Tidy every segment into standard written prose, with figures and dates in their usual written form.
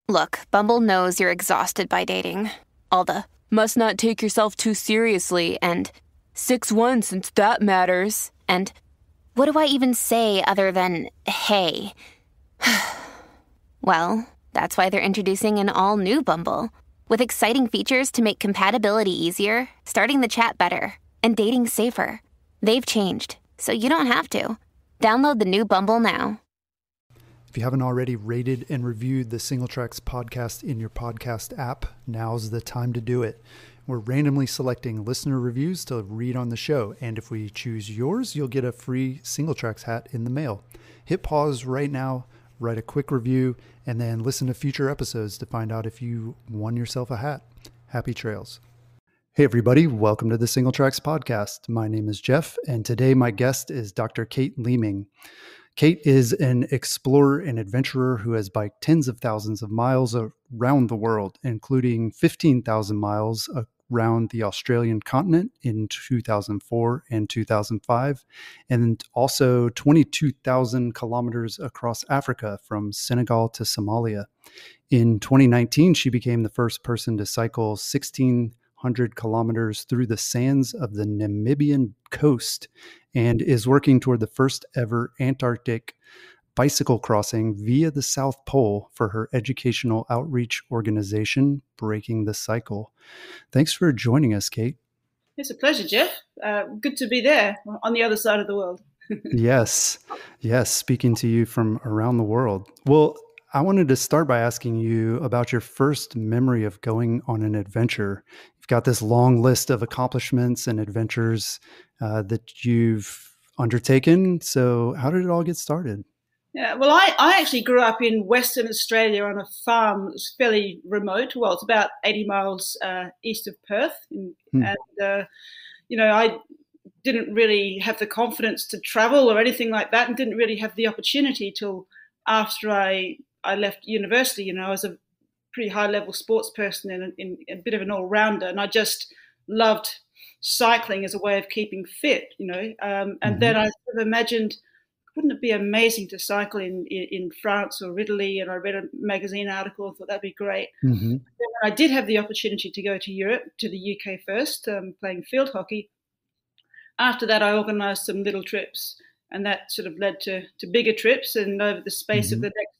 Look, Bumble knows you're exhausted by dating. All the must not take yourself too seriously and 6'1" since that matters. And what do I even say other than hey? Well, that's why they're introducing an all-new Bumble with exciting features to make compatibility easier, starting the chat better, and dating safer. They've changed, so you don't have to. Download the new Bumble now. If you haven't already rated and reviewed the Single Tracks podcast in your podcast app, now's the time to do it. We're randomly selecting listener reviews to read on the show, and if we choose yours, you'll get a free Single Tracks hat in the mail. Hit pause right now, write a quick review, and then listen to future episodes to find out if you won yourself a hat. Happy trails. Hey everybody, welcome to the Single Tracks podcast. My name is Jeff, and today my guest is Dr. Kate Leeming. Kate is an explorer and adventurer who has biked tens of thousands of miles around the world, including 15,000 miles around the Australian continent in 2004 and 2005, and also 22,000 kilometers across Africa from Senegal to Somalia. In 2019, she became the first person to cycle 1,600 kilometers through the sands of the Namibian coast and is working toward the first ever Antarctic bicycle crossing via the South Pole for her educational outreach organization, Breaking the Cycle. Thanks for joining us, Kate. It's a pleasure, Jeff. Good to be there on the other side of the world. Yes, speaking to you from around the world. Well, I wanted to start by asking you about your first memory of going on an adventure. You've got this long list of accomplishments and adventures that you've undertaken. So how did it all get started? Yeah, well, I actually grew up in Western Australia on a farm that was fairly remote. Well, it's about 80 miles east of Perth. And, I didn't really have the confidence to travel or anything like that and didn't really have the opportunity till after I left university. I was a pretty high-level sports person and a bit of an all-rounder, and I just loved cycling as a way of keeping fit, and then I sort of imagined, wouldn't it be amazing to cycle in France or Italy? And I read a magazine article and thought that'd be great. Mm-hmm. Then I did have the opportunity to go to Europe, to the UK first, playing field hockey. After that, I organised some little trips, and that sort of led to bigger trips. And over the space of the next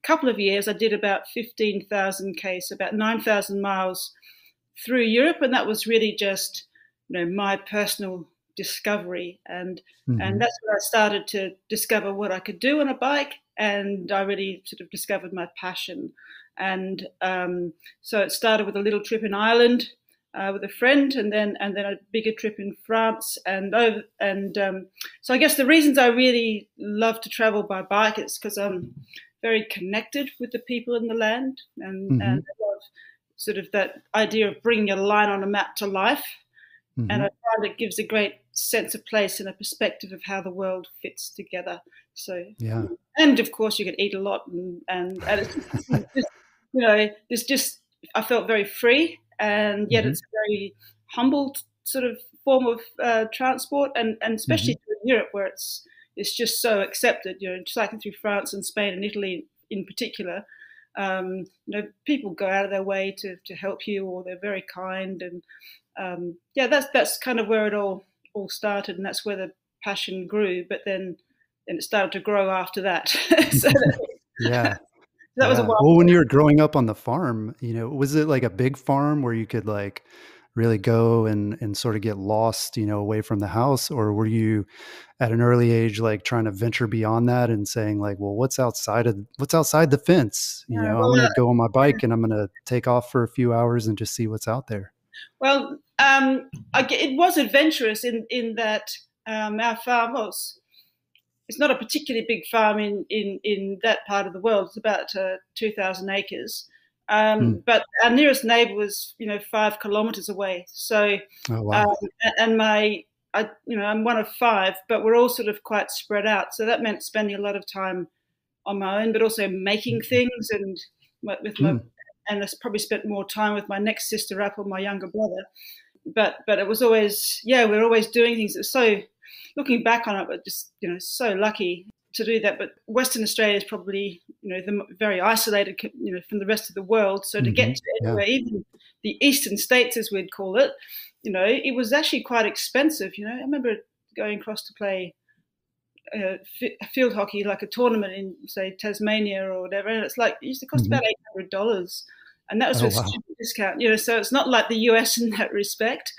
couple of years, I did about 15,000 Ks, about 9,000 miles through Europe. And that was really just, my personal discovery. And that's when I started to discover what I could do on a bike. And I really sort of discovered my passion. And so it started with a little trip in Ireland with a friend, and then a bigger trip in France. So I guess the reasons I really love to travel by bike is because I'm very connected with the people in the land, and I love sort of that idea of bringing a line on a map to life. And I find it gives a great sense of place and a perspective of how the world fits together. So, yeah. And of course you can eat a lot, and it's just, it's I felt very free, and yet it's a very humble sort of form of transport, and especially in Europe where it's just so accepted. Cycling through France and Spain and Italy in particular, people go out of their way to help you, or they're very kind, and that's kind of where it all started, and that's where the passion grew. But then it started to grow after that. So that was a while. Well, when you were growing up on the farm, was it like a big farm where you could like really go and sort of get lost, away from the house? Or were you at an early age, like trying to venture beyond that and saying like, well, what's outside the fence? I'm going to go on my bike and I'm going to take off for a few hours and just see what's out there. Well, it was adventurous in that our farm it's not a particularly big farm in that part of the world. It's about 2,000 acres. But our nearest neighbour was, 5 kilometres away. So, and I'm one of 5, but we're all sort of quite spread out. So that meant spending a lot of time on my own, but also making things and I probably spent more time with my next sister up or my younger brother. But it was always, we're always doing things. It's so, looking back on it, but just, so lucky. to do that. But Western Australia is probably, very isolated, from the rest of the world. So to get to anywhere, even the eastern states, as we'd call it, it was actually quite expensive. I remember going across to play field hockey, like a tournament in, say, Tasmania or whatever, and it used to cost about $800, and that was with student discount. So it's not like the US in that respect.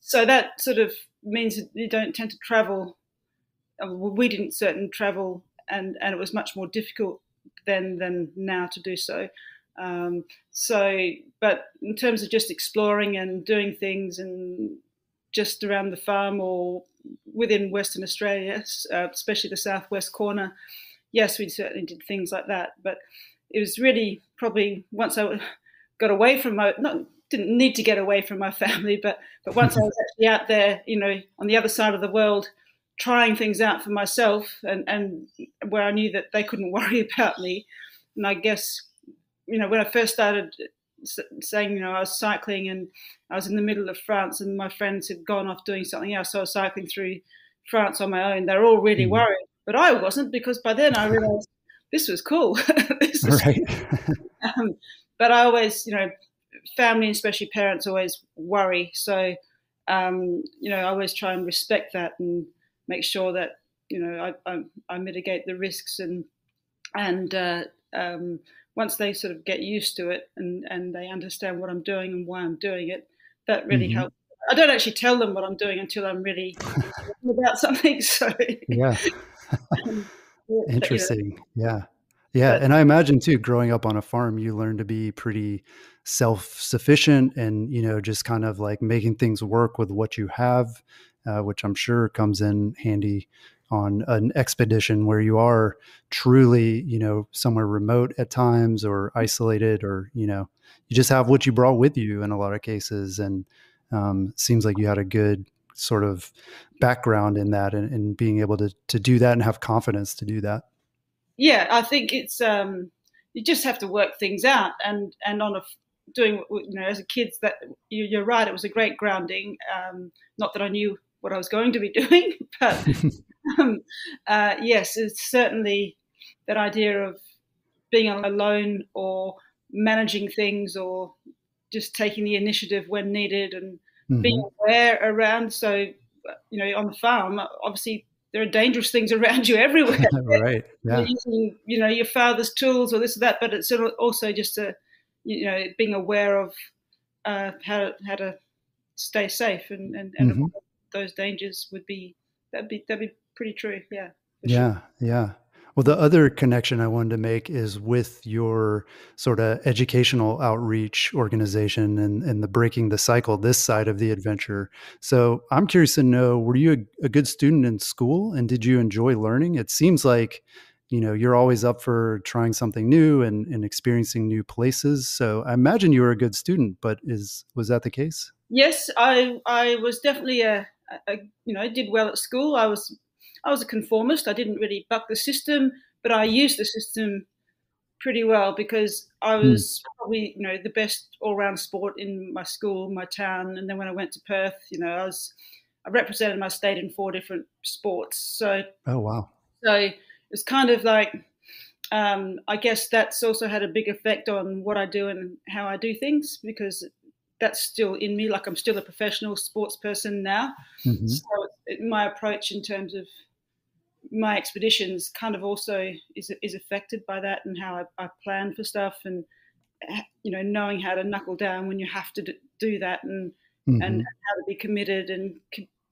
So that sort of means that you don't tend to travel. We didn't certainly travel, and it was much more difficult than now to do so. But in terms of just exploring and doing things and just around the farm or within Western Australia, especially the southwest corner, yes, we certainly did things like that. But it was really probably once I got away from didn't need to get away from my family, but once I was actually out there, on the other side of the world, trying things out for myself, and where I knew that they couldn't worry about me. And I guess, when I first started saying, I was cycling and I was in the middle of France and my friends had gone off doing something else, so I was cycling through France on my own. They were all really worried, but I wasn't, because by then I realized this was cool. This was right. But I always, family, especially parents, always worry. So, I always try and respect that and make sure that, I mitigate the risks and once they sort of get used to it and they understand what I'm doing and why I'm doing it, that really helps. I don't actually tell them what I'm doing until I'm really about something. So yeah. Interesting. Yeah. And I imagine too, growing up on a farm, you learn to be pretty self-sufficient and, just kind of like making things work with what you have, which I'm sure comes in handy on an expedition where you are truly, somewhere remote at times or isolated, or, you just have what you brought with you in a lot of cases. And seems like you had a good sort of background in that and being able to do that and have confidence to do that. Yeah, I think it's you just have to work things out, and on doing, as a kid, that you're right, it was a great grounding. Not that I knew what I was going to be doing, but yes, it's certainly that idea of being alone or managing things or just taking the initiative when needed and being aware around. So, on the farm, obviously there are dangerous things around you everywhere. Right. Yeah. You're using, your father's tools or this or that, but it's also just being aware of how to stay safe and avoid those dangers that'd be pretty true. Yeah. Yeah. Sure. Yeah. Well, the other connection I wanted to make is with your sort of educational outreach organization and the Breaking the Cycle, this side of the adventure. So I'm curious to know, were you a good student in school, and did you enjoy learning? It seems like, you're always up for trying something new and experiencing new places. So I imagine you were a good student, but was that the case? Yes, I was definitely I did well at school. I was a conformist. I didn't really buck the system, but I used the system pretty well because I was probably, the best all-round sport in my school, my town. And then when I went to Perth, I represented my state in 4 different sports. So, oh wow! So it's kind of like, I guess that's also had a big effect on what I do and how I do things, because that's still in me. Like, I'm still a professional sports person now. So my approach in terms of my expeditions kind of also is affected by that, and how I plan for stuff, and knowing how to knuckle down when you have to do that, and how to be committed and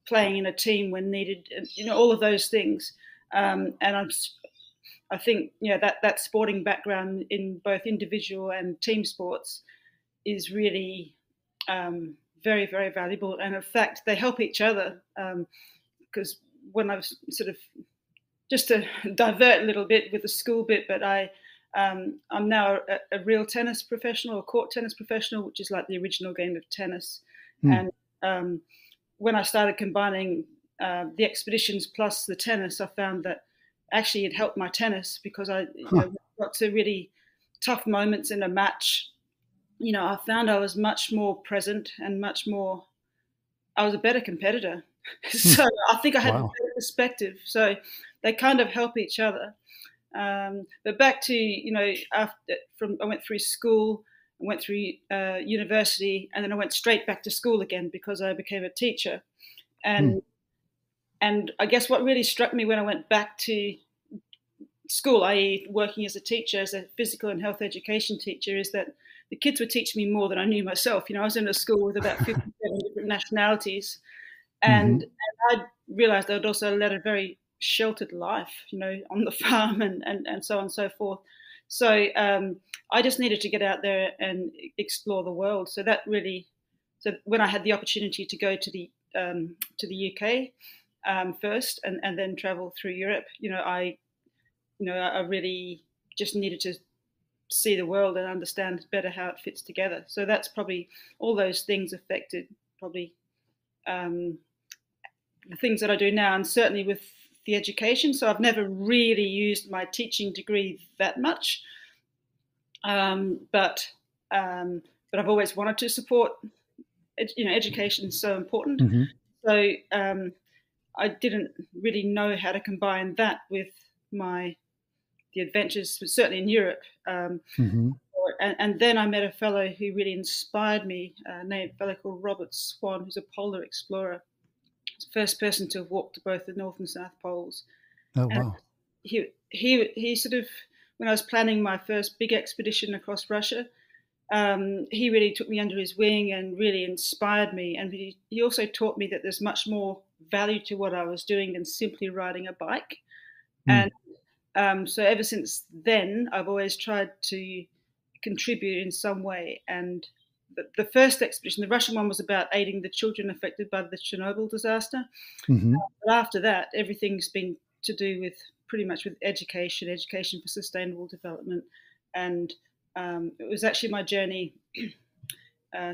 playing in a team when needed, and all of those things. And I think that sporting background in both individual and team sports is really very, very valuable, and in fact they help each other, because when I was sort of, just to divert a little bit with the school bit, but I'm now a real tennis professional, a court tennis professional, which is like the original game of tennis. And when I started combining the expeditions plus the tennis, I found that actually it helped my tennis, because I got to really tough moments in a match. I found I was much more present and I was a better competitor. So I think I had a better perspective. So they kind of help each other. But back to, I went through school, I went through university, and then I went straight back to school again because I became a teacher. And I guess what really struck me when I went back to school, i.e. working as a teacher, as a physical and health education teacher, is that the kids would teach me more than I knew myself. I was in a school with about 57 different nationalities, and I realized I'd also led a very sheltered life, on the farm and so on and so forth. So I just needed to get out there and explore the world. So when I had the opportunity to go to the UK first and then travel through Europe, I really just needed to see the world and understand better how it fits together. So that's probably, all those things affected probably the things that I do now, and certainly with the education. So I've never really used my teaching degree that much, but I've always wanted to support. Education is so important. So I didn't really know how to combine that with the adventures, certainly in Europe. And then I met a fellow who really inspired me, a fellow called Robert Swan, who's a polar explorer. He's the first person to have walked both the North and South Poles. Oh, wow. And he sort of, when I was planning my first big expedition across Russia, he really took me under his wing and really inspired me. And he also taught me that there's much more value to what I was doing than simply riding a bike. And so ever since then, I've always tried to contribute in some way. And the first expedition, the Russian one, was about aiding the children affected by the Chernobyl disaster. But after that, everything's been to do with pretty much with education for sustainable development. And it was actually my journey.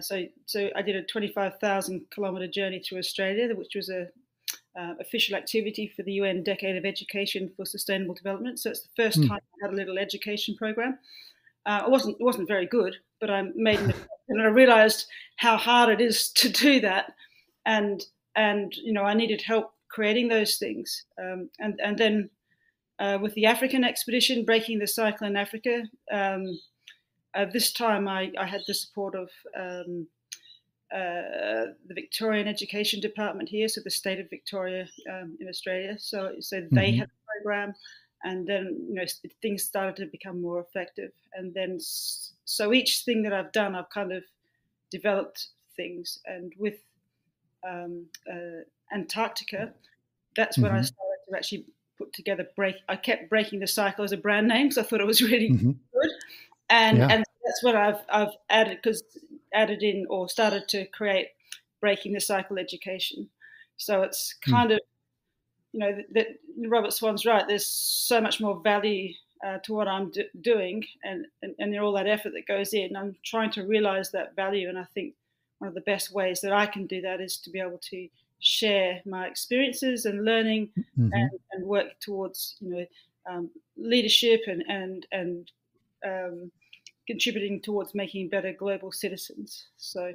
So I did a 25,000 kilometre journey through Australia, which was a official activity for the UN Decade of Education for Sustainable Development. So it's the first time I had a little education program. It wasn't very good, but I made it, and I realised how hard it is to do that, and I needed help creating those things. And then with the African expedition, breaking the cycle in Africa, this time I had the support of the Victorian Education Department here, so the state of Victoria in Australia. So they had a program, and then things started to become more effective. And then so each thing that I've done, I've kind of developed things. And with Antarctica, that's when I started to actually put together I kept Breaking the Cycle as a brand name, because I thought it was really good. And that's what I've added in or started to create Breaking the Cycle education. So it's kind of, that Robert Swan's right. There's so much more value to what I'm doing, and all that effort that goes in. I'm trying to realize that value, and I think one of the best ways that I can do that is to be able to share my experiences and learning and work towards leadership and contributing towards making better global citizens. So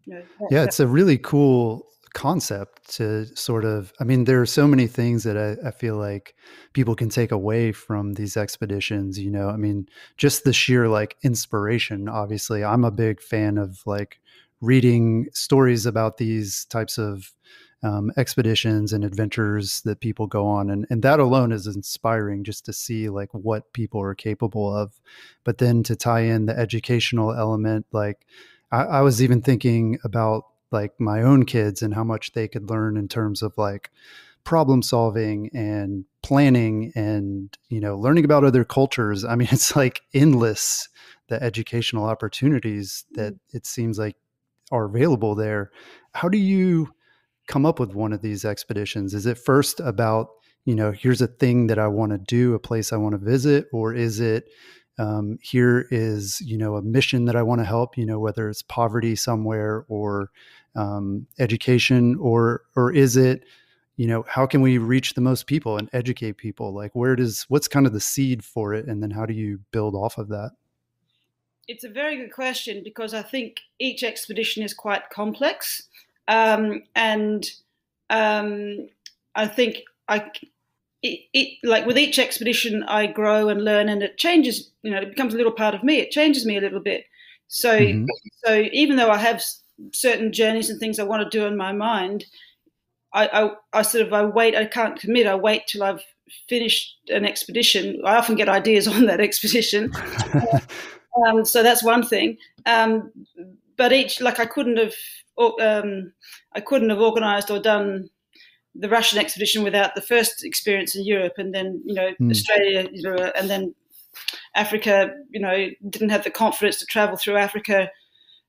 it's a really cool concept to sort of, there are so many things that I feel like people can take away from these expeditions, just the sheer inspiration. Obviously, I'm a big fan of reading stories about these types of expeditions and adventures that people go on. And that alone is inspiring, just to see what people are capable of. But then to tie in the educational element, I was even thinking about my own kids and how much they could learn in terms of problem solving and planning and, learning about other cultures. It's endless, the educational opportunities that it seems like are available there. How do you come up with one of these expeditions? Is it first about, here's a thing that I want to do, a place I want to visit, or is it, here is, a mission that I want to help, whether it's poverty somewhere or education, or is it, how can we reach the most people and educate people? What's kind of the seed for it? And then how do you build off of that? It's a very good question, because I think each expedition is quite complex. I think like with each expedition, I grow and learn, and it changes. It becomes a little part of me. It changes me a little bit. So, so even though I have certain journeys and things I want to do in my mind, I wait. I can't commit. I wait till I've finished an expedition. I often get ideas on that expedition. So that's one thing. But I couldn't have organised or done the Russian expedition without the first experience in Europe, and then Australia, and then Africa. Didn't have the confidence to travel through Africa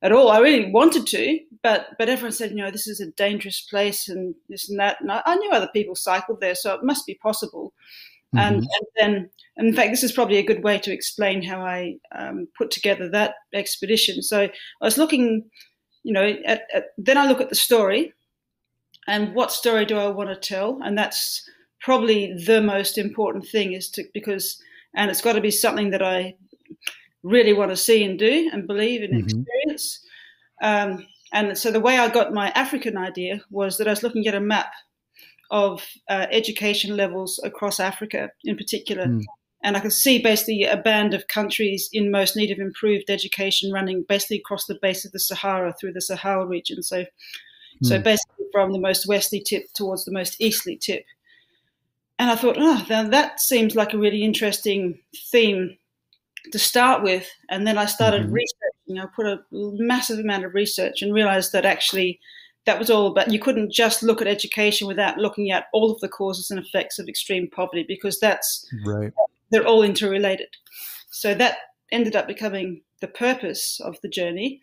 at all. I really wanted to, but everyone said, this is a dangerous place and this and that. And I knew other people cycled there, so it must be possible. And in fact, this is probably a good way to explain how I put together that expedition. So I was looking, then I look at the story, and what story do I want to tell? And that's probably the most important thing, and it's got to be something that I really want to see and do and believe and experience. And so the way I got my African idea was that I was looking at a map of education levels across Africa in particular. And I could see basically a band of countries in most need of improved education running basically across the base of the Sahara through the Sahel region. So basically from the most westerly tip towards the most easterly tip. And I thought, that seems like a really interesting theme to start with. And then I started researching. I put a massive amount of research and realized that actually that was all about, you couldn't just look at education without looking at all of the causes and effects of extreme poverty, because they're all interrelated. So that ended up becoming the purpose of the journey,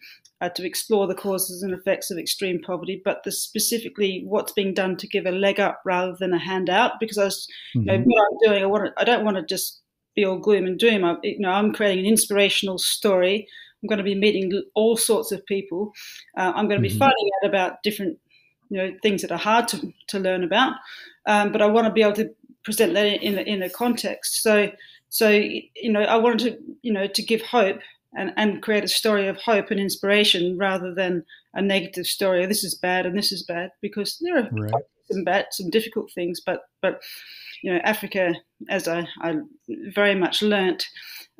to explore the causes and effects of extreme poverty, but specifically what's being done to give a leg up rather than a handout. Because I was, what I'm doing, I don't want to just be all gloom and doom. I'm creating an inspirational story. I'm going to be meeting all sorts of people. I'm going to be finding out about different, things that are hard to learn about. But I want to be able to present that in a context. So I wanted to give hope and create a story of hope and inspiration rather than a negative story. This is bad and this is bad, because there are some difficult things, but Africa, as I very much learnt,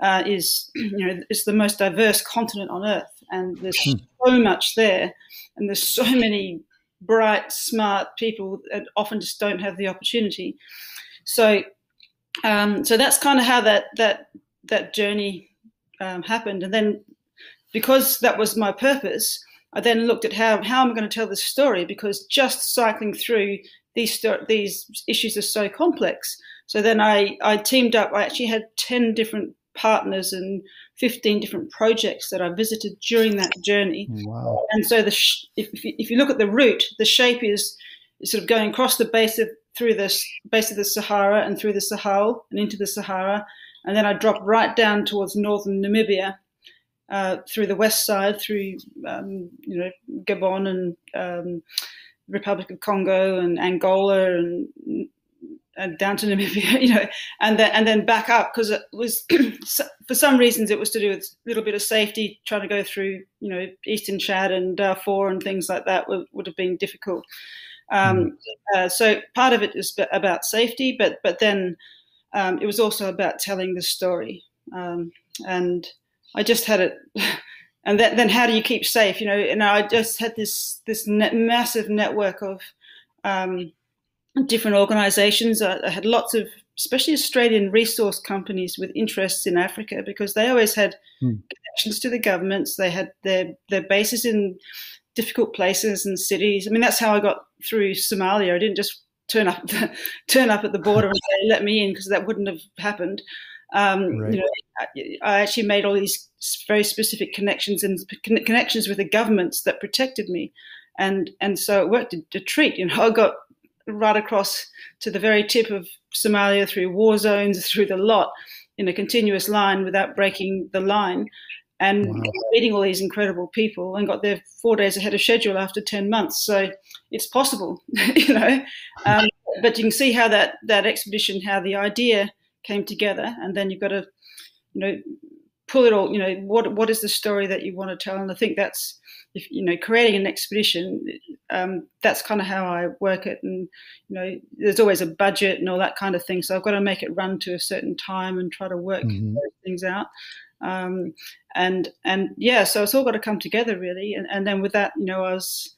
is the most diverse continent on earth, and there's so much there, and there's so many bright, smart people that often just don't have the opportunity. So that's kind of how that journey happened. And then, because that was my purpose, I then looked at how am I going to tell this story, because just cycling through these issues are so complex. So then I teamed up. I actually had 10 different partners and 15 different projects that I visited during that journey. Wow. And so if you look at the route, the shape is sort of going across through the base of the Sahara and through the Sahel and into the Sahara. And then I drop right down towards northern Namibia, through the west side, through Gabon and Republic of Congo and Angola and down to Namibia, and then back up, because it was for some reasons it was to do with a little bit of safety. Trying to go through Eastern Chad and Darfur and things like that would have been difficult. So part of it is about safety, but then it was also about telling the story, and I just had it. And then how do you keep safe? And I just had this massive network of different organisations. I had lots of, especially Australian resource companies with interests in Africa, because they always had connections to the governments. They had their bases in difficult places and cities. I mean, that's how I got through Somalia. I didn't just turn up at the border and say, "Let me in," because that wouldn't have happened. I actually made all these very specific connections with the governments that protected me, and so it worked a treat. I got right across to the very tip of Somalia, through war zones, through the lot, in a continuous line without breaking the line, and meeting all these incredible people, and got there 4 days ahead of schedule after 10 months. So it's possible, but you can see how that expedition, how the idea came together, and then you've got to pull it all, what is the story that you want to tell? And I think that's, if creating an expedition, that's kind of how I work it. And there's always a budget and all that kind of thing, so I've got to make it run to a certain time and try to work those things out. And yeah, so it's all got to come together really. And then with that, I was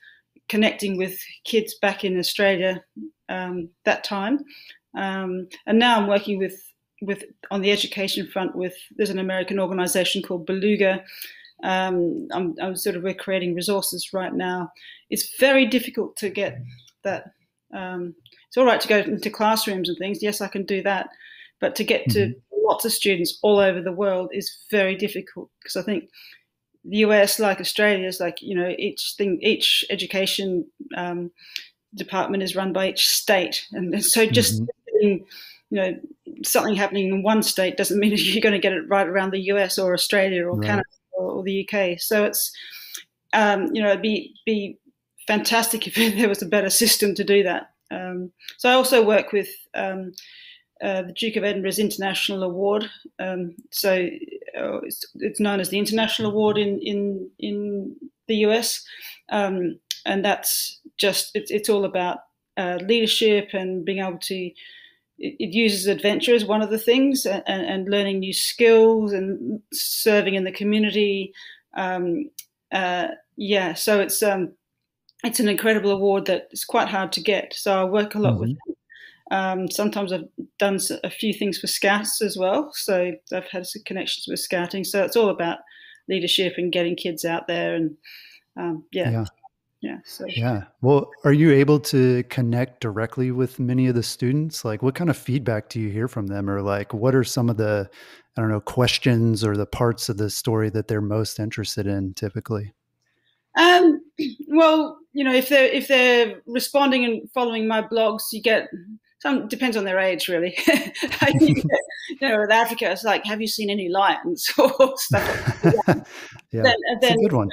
connecting with kids back in Australia that time, and now I'm working with on the education front there's an American organization called Beluga. We're creating resources right now. It's very difficult to get that. It's all right to go into classrooms and things. Yes, I can do that, but to get to lots of students all over the world is very difficult, because I think the US, like Australia, is like, each education department is run by each state, and so just something happening in one state doesn't mean you're going to get it right around the US or Australia or Canada or the UK. So it's it'd be fantastic if there was a better system to do that. So I also work with the Duke of Edinburgh's International Award. So it's known as the International Award in the US, and that's just it's all about leadership and being able to. It uses adventure as one of the things, and learning new skills and serving in the community. So it's an incredible award that is quite hard to get. So I work a lot with them. Sometimes I've done a few things for Scouts as well. So I've had some connections with Scouting. So it's all about leadership and getting kids out there. And Yeah. Well, are you able to connect directly with many of the students? Like, what kind of feedback do you hear from them? Or like, what are some of the, questions or the parts of the story that they're most interested in typically? Well, if they're responding and following my blogs, you get some, depends on their age really. With Africa, it's like, have you seen any lions or stuff like that? That's a good one.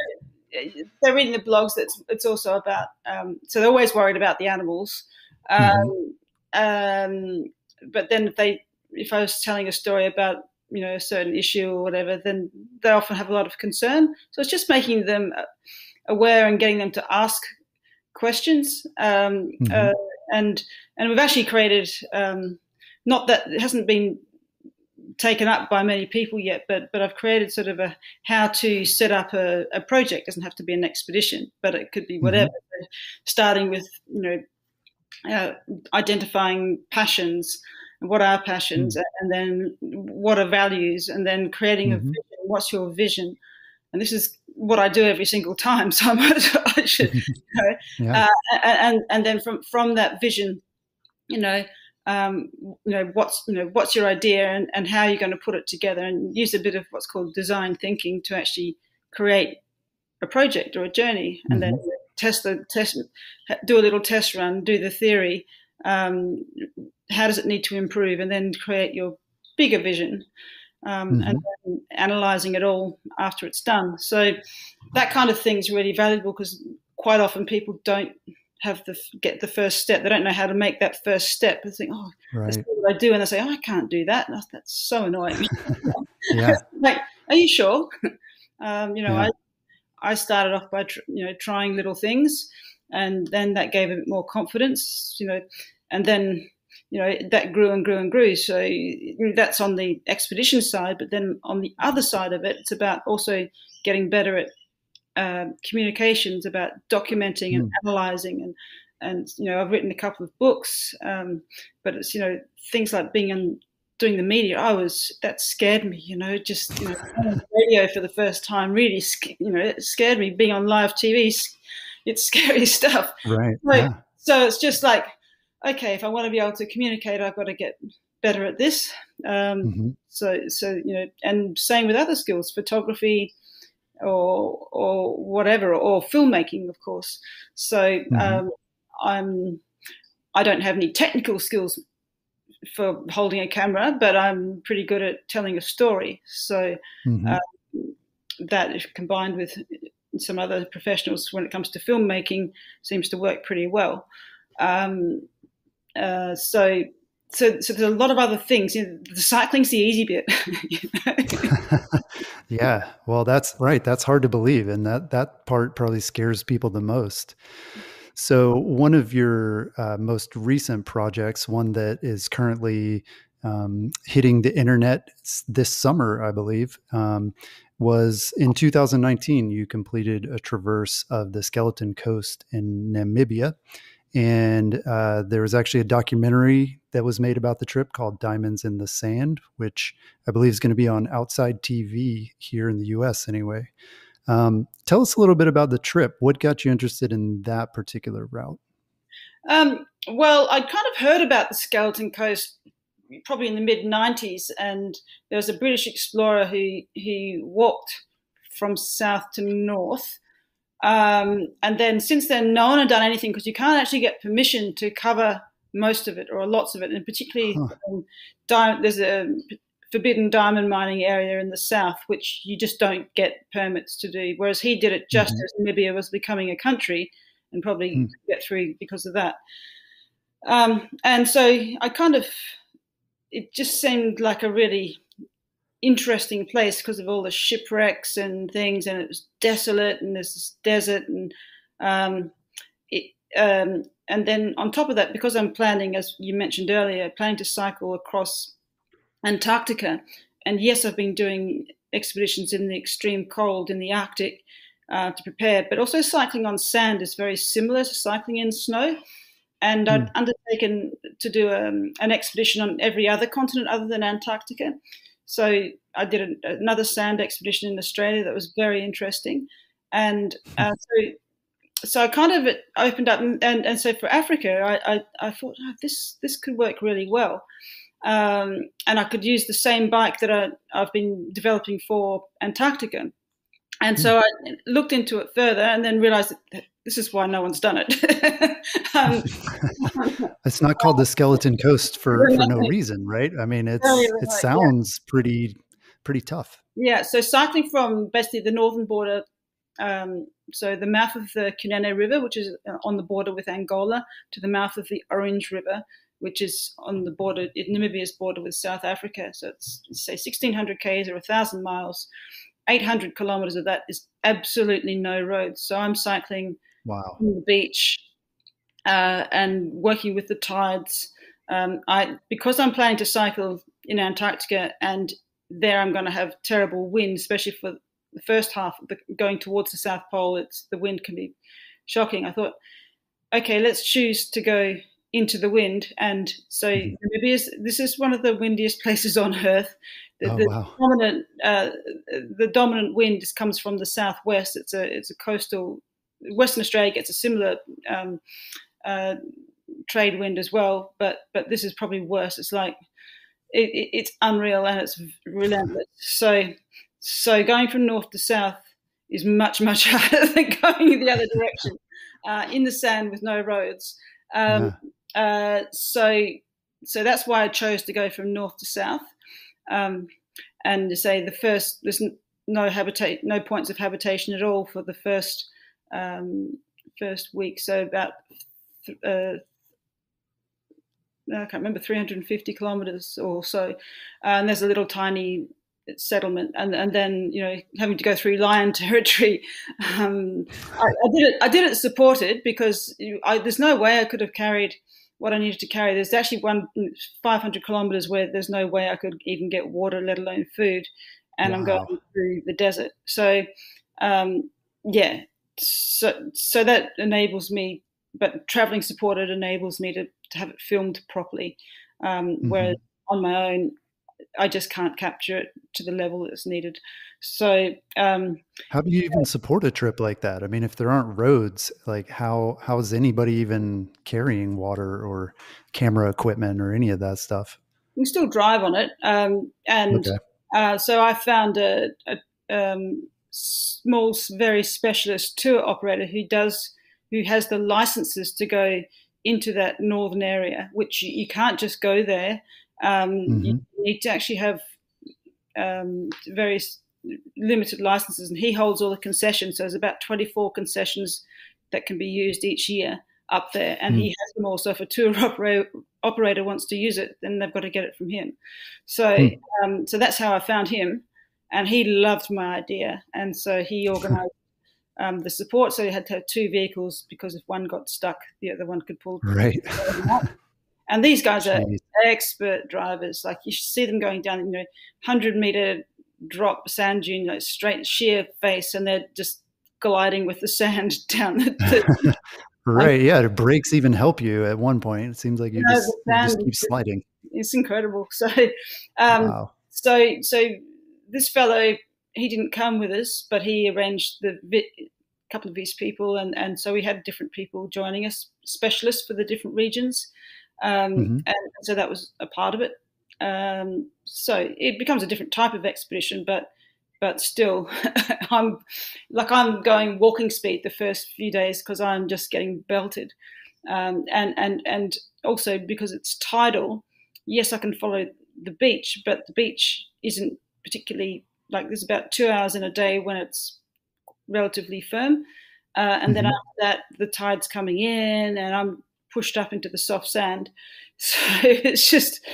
They're reading the blogs. It's also about, so they're always worried about the animals. But then if I was telling a story about, a certain issue or whatever, then they often have a lot of concern. So it's just making them aware and getting them to ask questions. And we've actually created, not that it hasn't been taken up by many people yet, but I've created sort of a how to set up a project. It doesn't have to be an expedition, but it could be whatever. Starting with identifying passions, what are passions, and then what are values, and then creating a vision. What's your vision? And this is what I do every single time, so I should, and then from that vision, what's your idea and how you're going to put it together, and use a bit of what's called design thinking to actually create a project or a journey, and then do a little test run, do the theory. How does it need to improve, and then create your bigger vision, and then analysing it all after it's done. So that kind of thing is really valuable, because quite often people don't get the first step. They don't know how to make that first step. They think, that's what I do, and they say, I can't do that. That's so annoying. Like, are you sure? I started off by trying little things, and then that gave a bit more confidence, and then that grew and grew and grew. So that's on the expedition side, but then on the other side of it, it's about also getting better at communications, about documenting and analysing, and I've written a couple of books, but it's things like doing the media. That scared me, just on the radio for the first time really it scared me. Being on live TV, it's scary stuff, right? So it's just like, okay, if I want to be able to communicate, I've got to get better at this. So and same with other skills, photography or whatever, or filmmaking, of course. So I don't have any technical skills for holding a camera, but I'm pretty good at telling a story. So that, if combined with some other professionals when it comes to filmmaking, seems to work pretty well. So so there's a lot of other things. You know, the cycling's the easy bit. You know? Yeah, well, that's right. That's hard to believe, and that part probably scares people the most. So one of your most recent projects, one that is currently hitting the internet this summer, I believe, was in 2019. You completed a traverse of the Skeleton Coast in Namibia. And there was actually a documentary that was made about the trip called Diamonds in the Sand, which I believe is going to be on Outside TV here in the US anyway. Tell us a little bit about the trip. What got you interested in that particular route? Well, I'd kind of heard about the Skeleton Coast probably in the mid-90s, and there was a British explorer who walked from south to north. And then since then, no one had done anything because you can't actually get permission to cover most of it or lots of it. And particularly, there's a forbidden diamond mining area in the south, which you just don't get permits to do. Whereas he did it just as Namibia was becoming a country and probably get through because of that. And so it just seemed like a really interesting place because of all the shipwrecks and things, and it was desolate, and there's this desert, and then on top of that, because I'm planning, as you mentioned earlier, planning to cycle across Antarctica, and yes, I've been doing expeditions in the extreme cold in the Arctic to prepare, but also cycling on sand is very similar to cycling in snow. And I'd undertaken to do an expedition on every other continent other than Antarctica. So I did another sand expedition in Australia that was very interesting. And so I kind of opened up. And so for Africa, I thought, this could work really well. And I could use the same bike that I've been developing for Antarctica. And so I looked into it further and then realized that this is why no one's done it. It's not called the Skeleton Coast for no reason, right? I mean, it sounds pretty tough. Yeah. So cycling from basically the northern border, so the mouth of the Cunene River, which is on the border with Angola, to the mouth of the Orange River, which is on the border, Namibia's border with South Africa. So it's say 1,600 k's or 1,000 miles. 800 kilometers of that is absolutely no roads. So I'm cycling on the beach and working with the tides. Because I'm planning to cycle in Antarctica, and there I'm going to have terrible wind, especially for the first half going towards the South Pole. The wind can be shocking. I thought, okay, let's choose to go into the wind. And so this is one of the windiest places on Earth. The dominant wind comes from the southwest. It's a coastal. Western Australia gets a similar trade wind as well, but this is probably worse. It's like it's unreal and it's relentless. So going from north to south is much harder than going the other direction in the sand with no roads. So that's why I chose to go from north to south. And to say there's no points of habitation at all for the first week. So about I can't remember, 350 kilometers or so, and there's a little tiny settlement, and then having to go through lion territory. I did it supported because there's no way I could have carried what I needed to carry. There's actually 500 kilometers where there's no way I could even get water, let alone food, and I'm going through the desert. So so that enables me, but traveling supported enables me to have it filmed properly, whereas on my own I just can't capture it to the level that's needed. So how do you even support a trip like that? I mean, if there aren't roads, like how is anybody even carrying water or camera equipment or any of that stuff? You can still drive on it, so I found a small, very specialist tour operator who has the licenses to go into that northern area, which you can't just go there. You need to actually have very limited licenses, and he holds all the concessions. So there's about 24 concessions that can be used each year up there, and he has them all. So if a tour operator wants to use it, then they've got to get it from him. So so that's how I found him, and he loved my idea, and so he organised the support. So you had to have 2 vehicles, because if one got stuck, the other one could pull. Right. And these guys are expert drivers. Like, you should see them going down, 100-meter drop sand dune, straight sheer face, and they're just gliding with the sand down the Right. Yeah. The brakes even help you at one point. It seems like you just keep sliding. It's incredible. So, Wow. So this fellow, he didn't come with us, but he arranged couple of his people, and so we had different people joining us, specialists for the different regions, and so that was a part of it. So it becomes a different type of expedition, but still, I'm going walking speed the first few days because I'm just getting belted, and also because it's tidal. Yes, I can follow the beach, but the beach isn't particularly, like, there's about 2 hours in a day when it's relatively firm, and then after that the tide's coming in and I'm pushed up into the soft sand, so it's just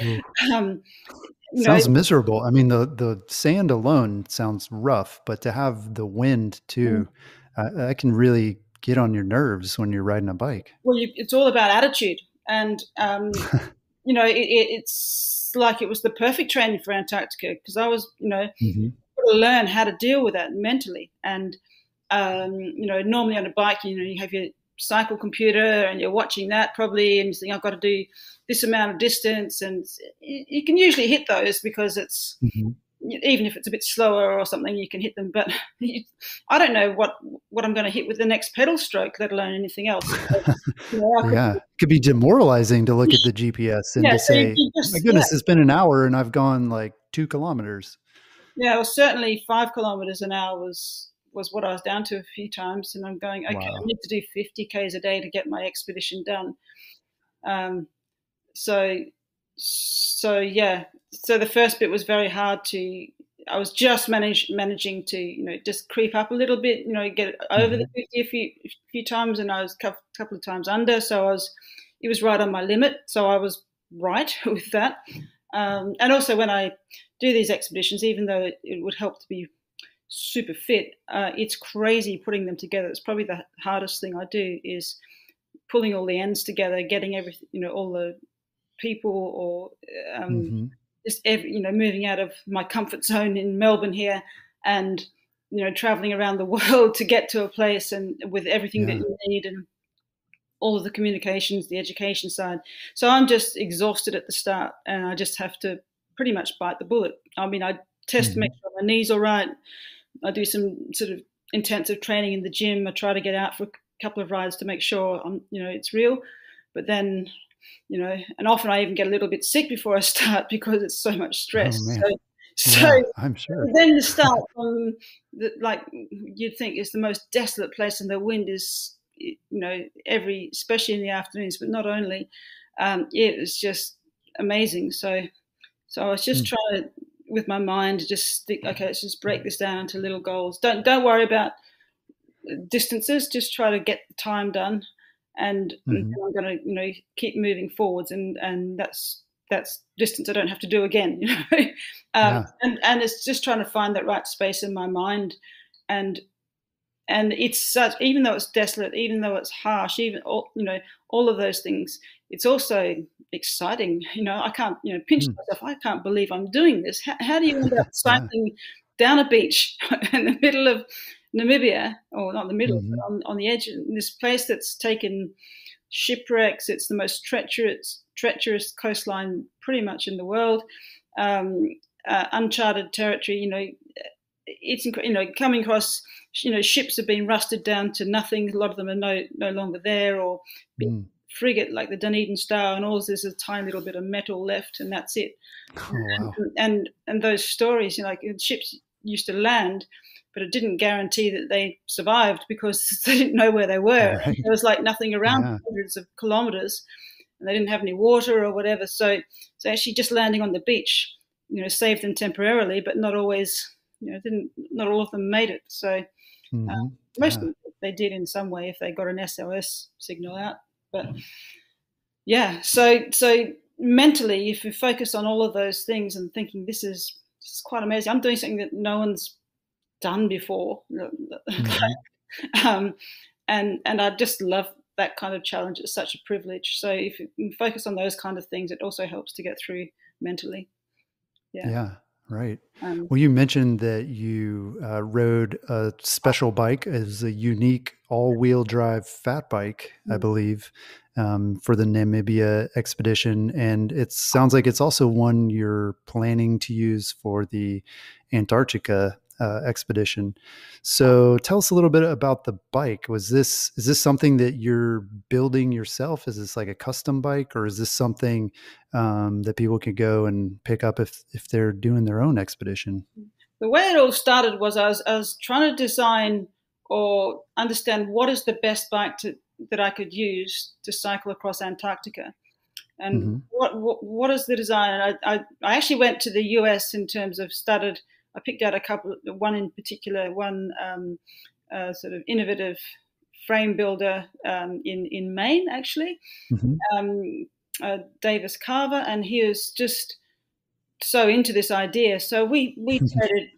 sounds miserable. I mean, the sand alone sounds rough, but to have the wind too, that can really get on your nerves when you're riding a bike. Well, it's all about attitude, and it's like, it was the perfect training for Antarctica, because I was got to learn how to deal with that mentally. And normally on a bike, you have your cycle computer and you're watching that probably, and you think, I've got to do this amount of distance, and you can usually hit those because it's even if it's a bit slower or something, you can hit them. But I don't know what I'm going to hit with the next pedal stroke, let alone anything else. It could be demoralizing to look at the GPS and to say, my goodness, it's been an hour and I've gone like 2 kilometers. Yeah, well, certainly 5 kilometers an hour was what I was down to a few times, and I'm going, okay, I need to do 50 Ks a day to get my expedition done. So the first bit was very hard I was just managing to, just creep up a little bit, get over the 50 a few times, and I was a couple of times under. So it was right on my limit. So I was right with that. And also when I do these expeditions, even though it would help to be super fit, it's crazy putting them together. It's probably the hardest thing I do, is pulling all the ends together, getting everything, all the people, or just moving out of my comfort zone in Melbourne here, and traveling around the world to get to a place, and with everything that you need, and all of the communications, the education side. So I'm just exhausted at the start, and I just have to pretty much bite the bullet. I mean, I test to make sure my knee's all right. I do some sort of intensive training in the gym. I try to get out for a couple of rides to make sure it's real. But then, and often I even get a little bit sick before I start because it's so much stress. So I'm sure. Then to start from like you'd think is the most desolate place, and the wind is, especially in the afternoons, but not only. It was just amazing. So I was just trying to, with my mind, just think, okay, let's just break this down into little goals. Don't worry about distances. Just try to get the time done, and I'm going to keep moving forwards, and that's distance I don't have to do again. And it's just trying to find that right space in my mind, and it's such, even though it's desolate, even though it's harsh, even all of those things, it's also exciting. I can't pinch myself. I can't believe I'm doing this. How do you end up cycling down a beach in the middle of Namibia, or not the middle, but on the edge, in this place that's taken shipwrecks? It's the most treacherous coastline pretty much in the world. Uncharted territory. It's coming across. Ships have been rusted down to nothing. A lot of them are no longer there, or frigate like the Dunedin Star, and all there's a tiny little bit of metal left, and that's it. Oh, wow. And those stories, like ships used to land, but it didn't guarantee that they survived because they didn't know where they were. Right. There was like nothing around hundreds of kilometers, and they didn't have any water or whatever. So actually just landing on the beach, saved them temporarily, but not always. Not all of them made it. So most of them, they did in some way if they got an SOS signal out. But so mentally, if you focus on all of those things and thinking this is quite amazing, I'm doing something that no one's done before, and I just love that kind of challenge. It's such a privilege. So if you focus on those kind of things, it also helps to get through mentally. Yeah, right. Well, you mentioned that you rode a special bike as a unique all-wheel drive fat bike, I believe, for the Namibia expedition. And it sounds like it's also one you're planning to use for the Antarctica expedition. So tell us a little bit about the bike. Is this something that you're building yourself? Is this like a custom bike, or is this something that people could go and pick up if they're doing their own expedition? The way it all started was I was trying to design or understand what is the best bike that I could use to cycle across Antarctica. And what is the design? I actually went to the US in terms of I picked out one in particular, sort of innovative frame builder in Maine, actually, Davis Carver, and he was just so into this idea. So we traded,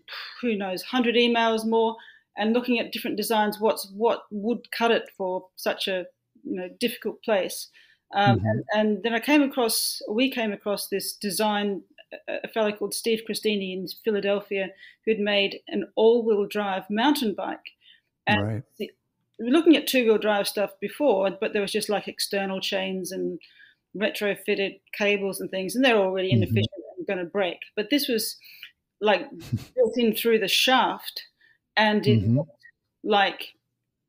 who knows, 100 emails more, and looking at different designs, what would cut it for such a difficult place. And then we came across this design, a fellow called Steve Christini in Philadelphia, who'd made an all-wheel drive mountain bike. And we were looking at two-wheel drive stuff before, but there was just like external chains and retrofitted cables and things, and they're already inefficient and going to break. But this was like built in through the shaft, and it looked like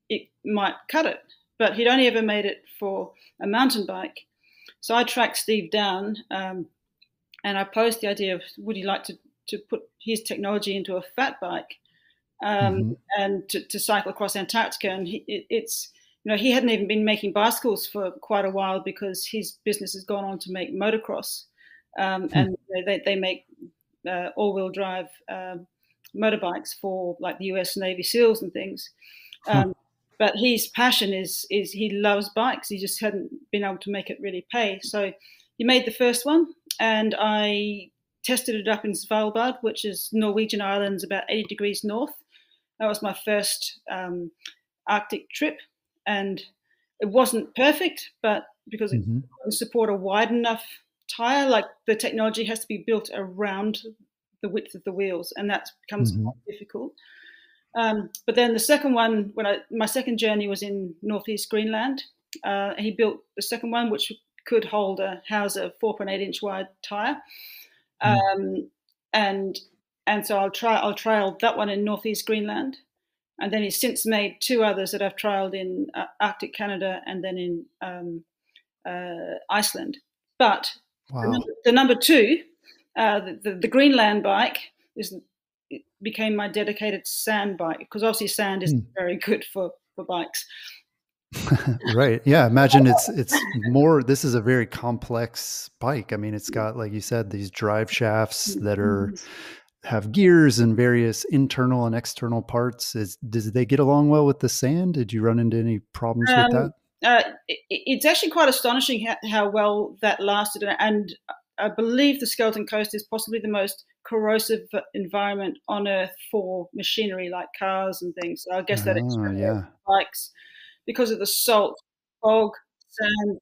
it might cut it. But he'd only ever made it for a mountain bike. So I tracked Steve down, and I posed the idea of, would he like to put his technology into a fat bike and to cycle across Antarctica? And he hadn't even been making bicycles for quite a while because his business has gone on to make motocross, and they make all-wheel drive motorbikes for like the US Navy SEALs and things. But his passion is he loves bikes. He just hadn't been able to make it really pay. So he made the first one, and I tested it up in Svalbard, which is Norwegian Islands, about 80 degrees north. That was my first Arctic trip, and it wasn't perfect, but because it couldn't support a wide enough tire, like the technology has to be built around the width of the wheels, and that becomes quite difficult. But then the second one, my second journey was in northeast Greenland. He built the second one, which could house a 4.8-inch wide tire, and so I'll trial that one in northeast Greenland, and then he's since made two others that I've trialed in Arctic Canada and then in Iceland. But the number two, the Greenland bike became my dedicated sand bike, because obviously sand is very good for bikes. Right. Yeah. Imagine it's more, this is a very complex bike. I mean, it's got, like you said, these drive shafts that have gears and various internal and external parts. Does they get along well with the sand? Did you run into any problems with that? It's actually quite astonishing how well that lasted. And I believe the Skeleton Coast is possibly the most corrosive environment on Earth for machinery like cars and things. So I guess that explains bikes, because of the salt, fog, sand,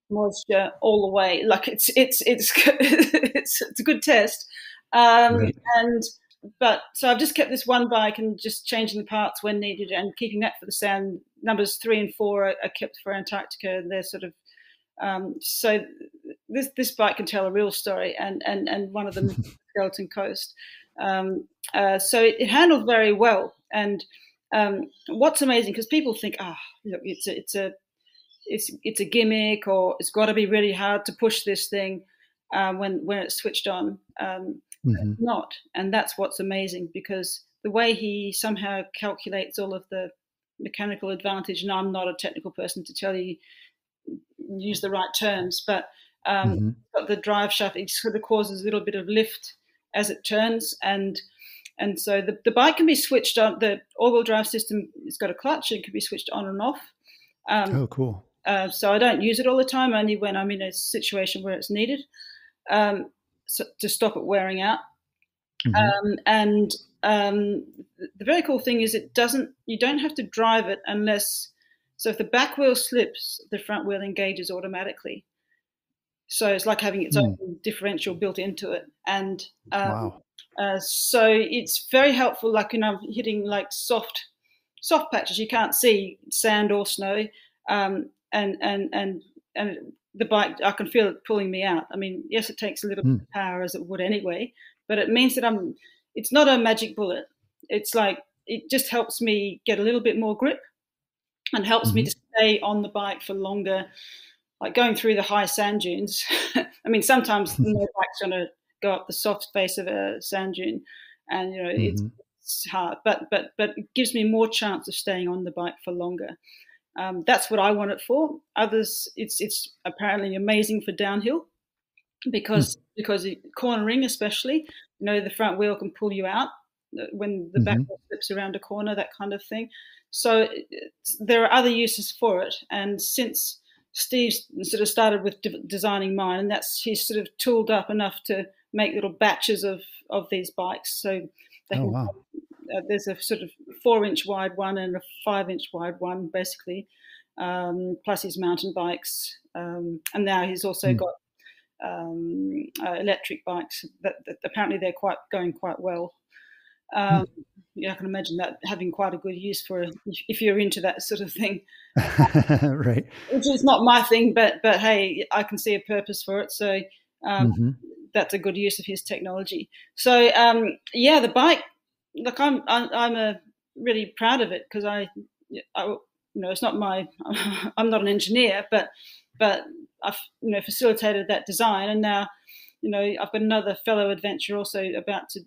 moisture all the way. Like it's a good test. But so I've just kept this one bike and just changing the parts when needed and keeping that for the sand. Numbers 3 and 4 are kept for Antarctica, and they're sort of so this bike can tell a real story, and one of them is the Skeleton Coast. So it handled very well. And what's amazing, because people think, look, it's a gimmick, or it's got to be really hard to push this thing when it's switched on. It's not, and that's what's amazing, because the way he somehow calculates all of the mechanical advantage, and I'm not a technical person to tell you use the right terms, but the drive shaft, it sort of causes a little bit of lift as it turns, and so the bike can be switched on. The all-wheel drive system, it's got a clutch, it can be switched on and off. Oh, cool. So I don't use it all the time, only when I'm in a situation where it's needed, so to stop it wearing out. And the very cool thing is you don't have to drive it unless, so if the back wheel slips, the front wheel engages automatically. So it's like having its own differential built into it. And Wow. so it's very helpful, like, hitting like soft patches you can't see, sand or snow, and the bike, I can feel it pulling me out. I mean, yes, it takes a little bit of power, as it would anyway, but it means that it's not a magic bullet. It's like, it just helps me get a little bit more grip and helps me to stay on the bike for longer, like going through the high sand dunes. I mean, sometimes no bike's going to go up the soft face of a sand dune, and it's hard, but it gives me more chance of staying on the bike for longer. That's what I want it for. Others, it's apparently amazing for downhill because cornering, especially, the front wheel can pull you out when the back wheel slips around a corner, that kind of thing. So there are other uses for it. And since Steve sort of started with designing mine, and he's sort of tooled up enough to make little batches of these bikes. So there's a sort of 4-inch wide one and a 5-inch wide one, basically, plus his mountain bikes. And now he's also got electric bikes that apparently they're going quite well. Yeah, I can imagine that having quite a good use for if you're into that sort of thing. Right. Which is not my thing, but hey, I can see a purpose for it. So that's a good use of his technology. So the bike, look, I'm really proud of it because I it's not I'm not an engineer, but I've facilitated that design, and now I've got another fellow adventurer also about to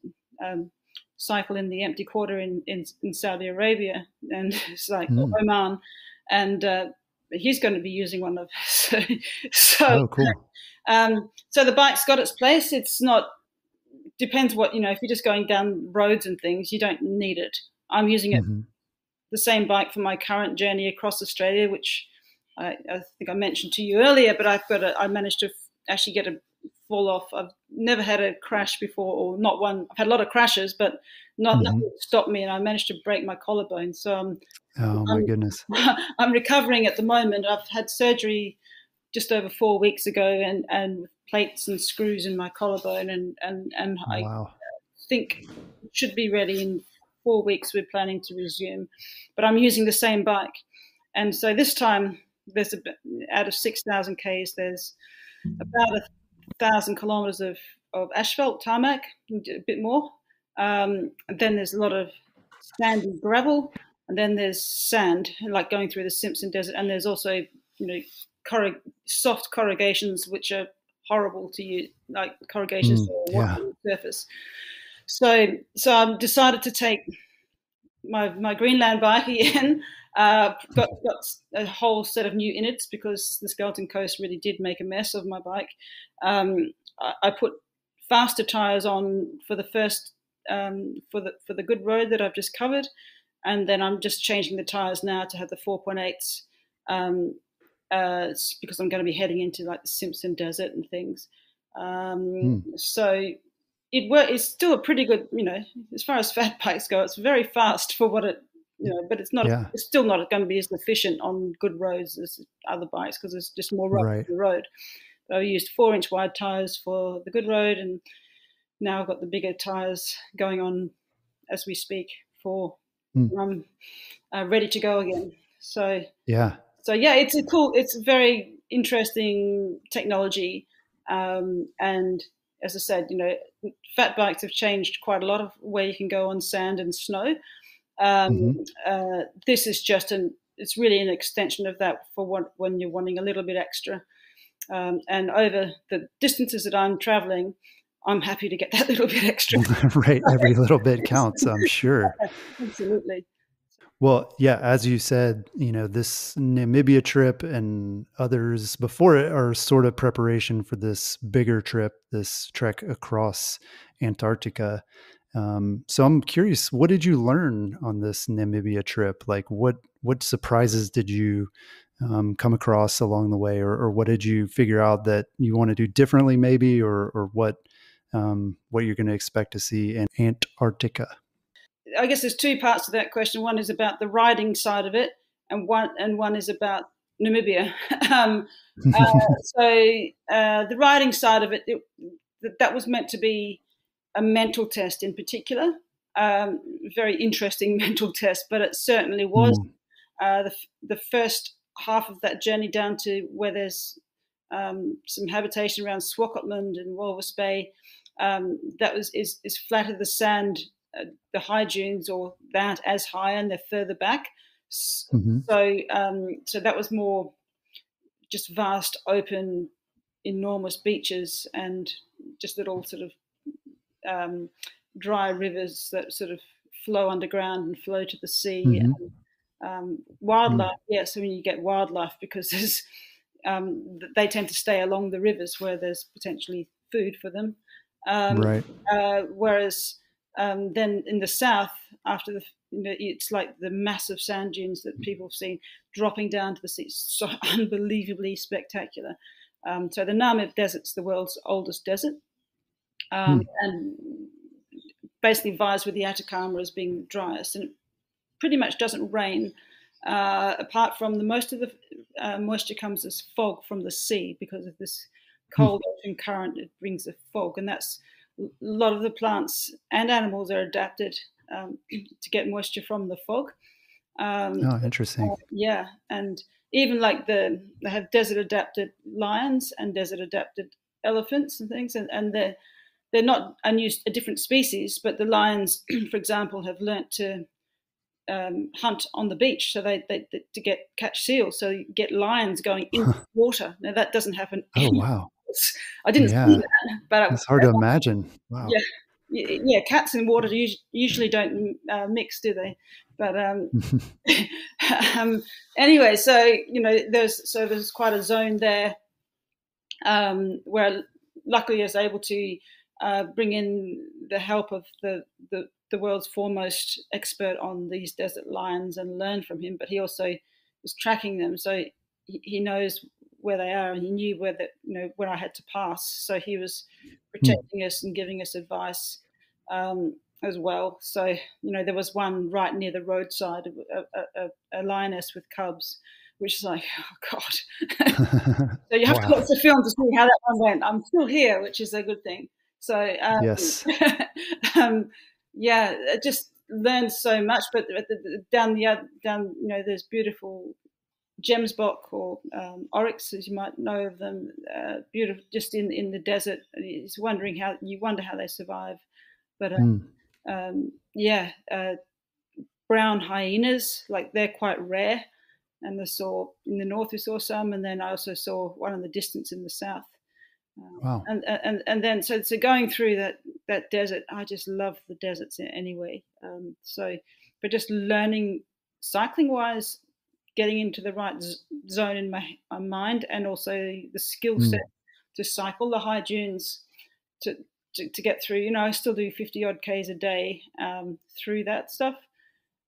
cycle in the empty quarter in Saudi Arabia, and it's like Oman, and he's going to be using one of so cool. So the bike's got its place. It's not, depends what, if you're just going down roads and things, you don't need it. I'm using it, the same bike for my current journey across Australia, which I think I mentioned to you earlier, but I managed to actually get a fall off. I've never had a crash before, or not one. I've had a lot of crashes, but nothing stopped me, and I managed to break my collarbone. So my goodness. I'm recovering at the moment. I've had surgery just over 4 weeks ago, and plates and screws in my collarbone, and I think should be ready in 4 weeks. We're planning to resume, but I'm using the same bike, and so this time there's out of 6,000 k's, there's about 1,000 kilometers of asphalt tarmac, a bit more, and then there's a lot of sandy gravel, and then there's sand, like going through the Simpson Desert, and there's also soft corrugations, which are horrible to use, like corrugations on the surface. So I've decided to take my Greenland bike again. Got a whole set of new innards because the Skeleton Coast really did make a mess of my bike. I put faster tires on for the first for the good road that I've just covered, and then I'm just changing the tires now to have the 4.8s. Because I'm going to be heading into like the Simpson Desert and things. So it's still a pretty good, as far as fat bikes go, it's very fast for what it, but it's not, it's still not going to be as efficient on good roads as other bikes because there's just more rough on the road. But I used 4-inch wide tires for the good road, and now I've got the bigger tires going on as we speak for I'm ready to go again. So it's a very interesting technology, and as I said, fat bikes have changed quite a lot of where you can go on sand and snow. This is just it's really an extension of that for when you're wanting a little bit extra, and over the distances that I'm traveling, I'm happy to get that little bit extra. Right, every little bit counts, I'm sure. Absolutely. Well, yeah, as you said, this Namibia trip and others before it are sort of preparation for this bigger trip, this trek across Antarctica. So I'm curious, what did you learn on this Namibia trip? Like what surprises did you come across along the way, or what did you figure out that you want to do differently, maybe, or what you're going to expect to see in Antarctica? I guess there's two parts to that question. One is about the riding side of it, and one is about Namibia. The riding side of it, that was meant to be a mental test in particular, very interesting mental test, but it certainly was. The first half of that journey down to where there's some habitation around Swakopmund and Walvis Bay, that is flatter the sand. The high dunes, or they aren't as high and they're further back. So that was more just vast, open, enormous beaches and just little sort of dry rivers that sort of flow underground and flow to the sea. Wildlife, yes. I mean, you get wildlife because there's they tend to stay along the rivers where there's potentially food for them. Whereas then in the south, after it's like the massive sand dunes that people have seen dropping down to the sea. It's so unbelievably spectacular. So the Namib Desert's the world's oldest desert, and basically vies with the Atacama as being the driest, and it pretty much doesn't rain. Apart from most of the moisture comes as fog from the sea because of this cold ocean current. It brings a fog, and that's a lot of the plants and animals are adapted to get moisture from the fog. Interesting. Yeah, and even like they have desert adapted lions and desert adapted elephants and things, and they're not a different species, but the lions, for example, have learnt to hunt on the beach, so they to catch seals. So you get lions going into water. Now that doesn't happen. Oh wow! I didn't see that, but it's hard to imagine. Wow. Yeah. Cats in water usually don't mix, do they? But anyway, so there's quite a zone there where luckily I was able to bring in the help of the world's foremost expert on these desert lions and learn from him. But he also was tracking them, so he knows where they are, and he knew where I had to pass. So he was protecting us and giving us advice as well. So there was one right near the roadside, a lioness with cubs, which is like, oh God. So you have to watch the film to see how that one went. I'm still here, which is a good thing. So yes. I just learned so much. But down there's beautiful gemsbok or oryx, as you might know of them, beautiful just in the desert. It's you wonder how they survive. But brown hyenas, like they're quite rare, and in the north we saw some, and then I also saw one in the distance in the south. Wow. And then so going through that desert, I just love the deserts anyway. But just learning cycling wise, getting into the right zone in my mind, and also the skill set to cycle the high dunes to get through. I still do 50 odd Ks a day through that stuff.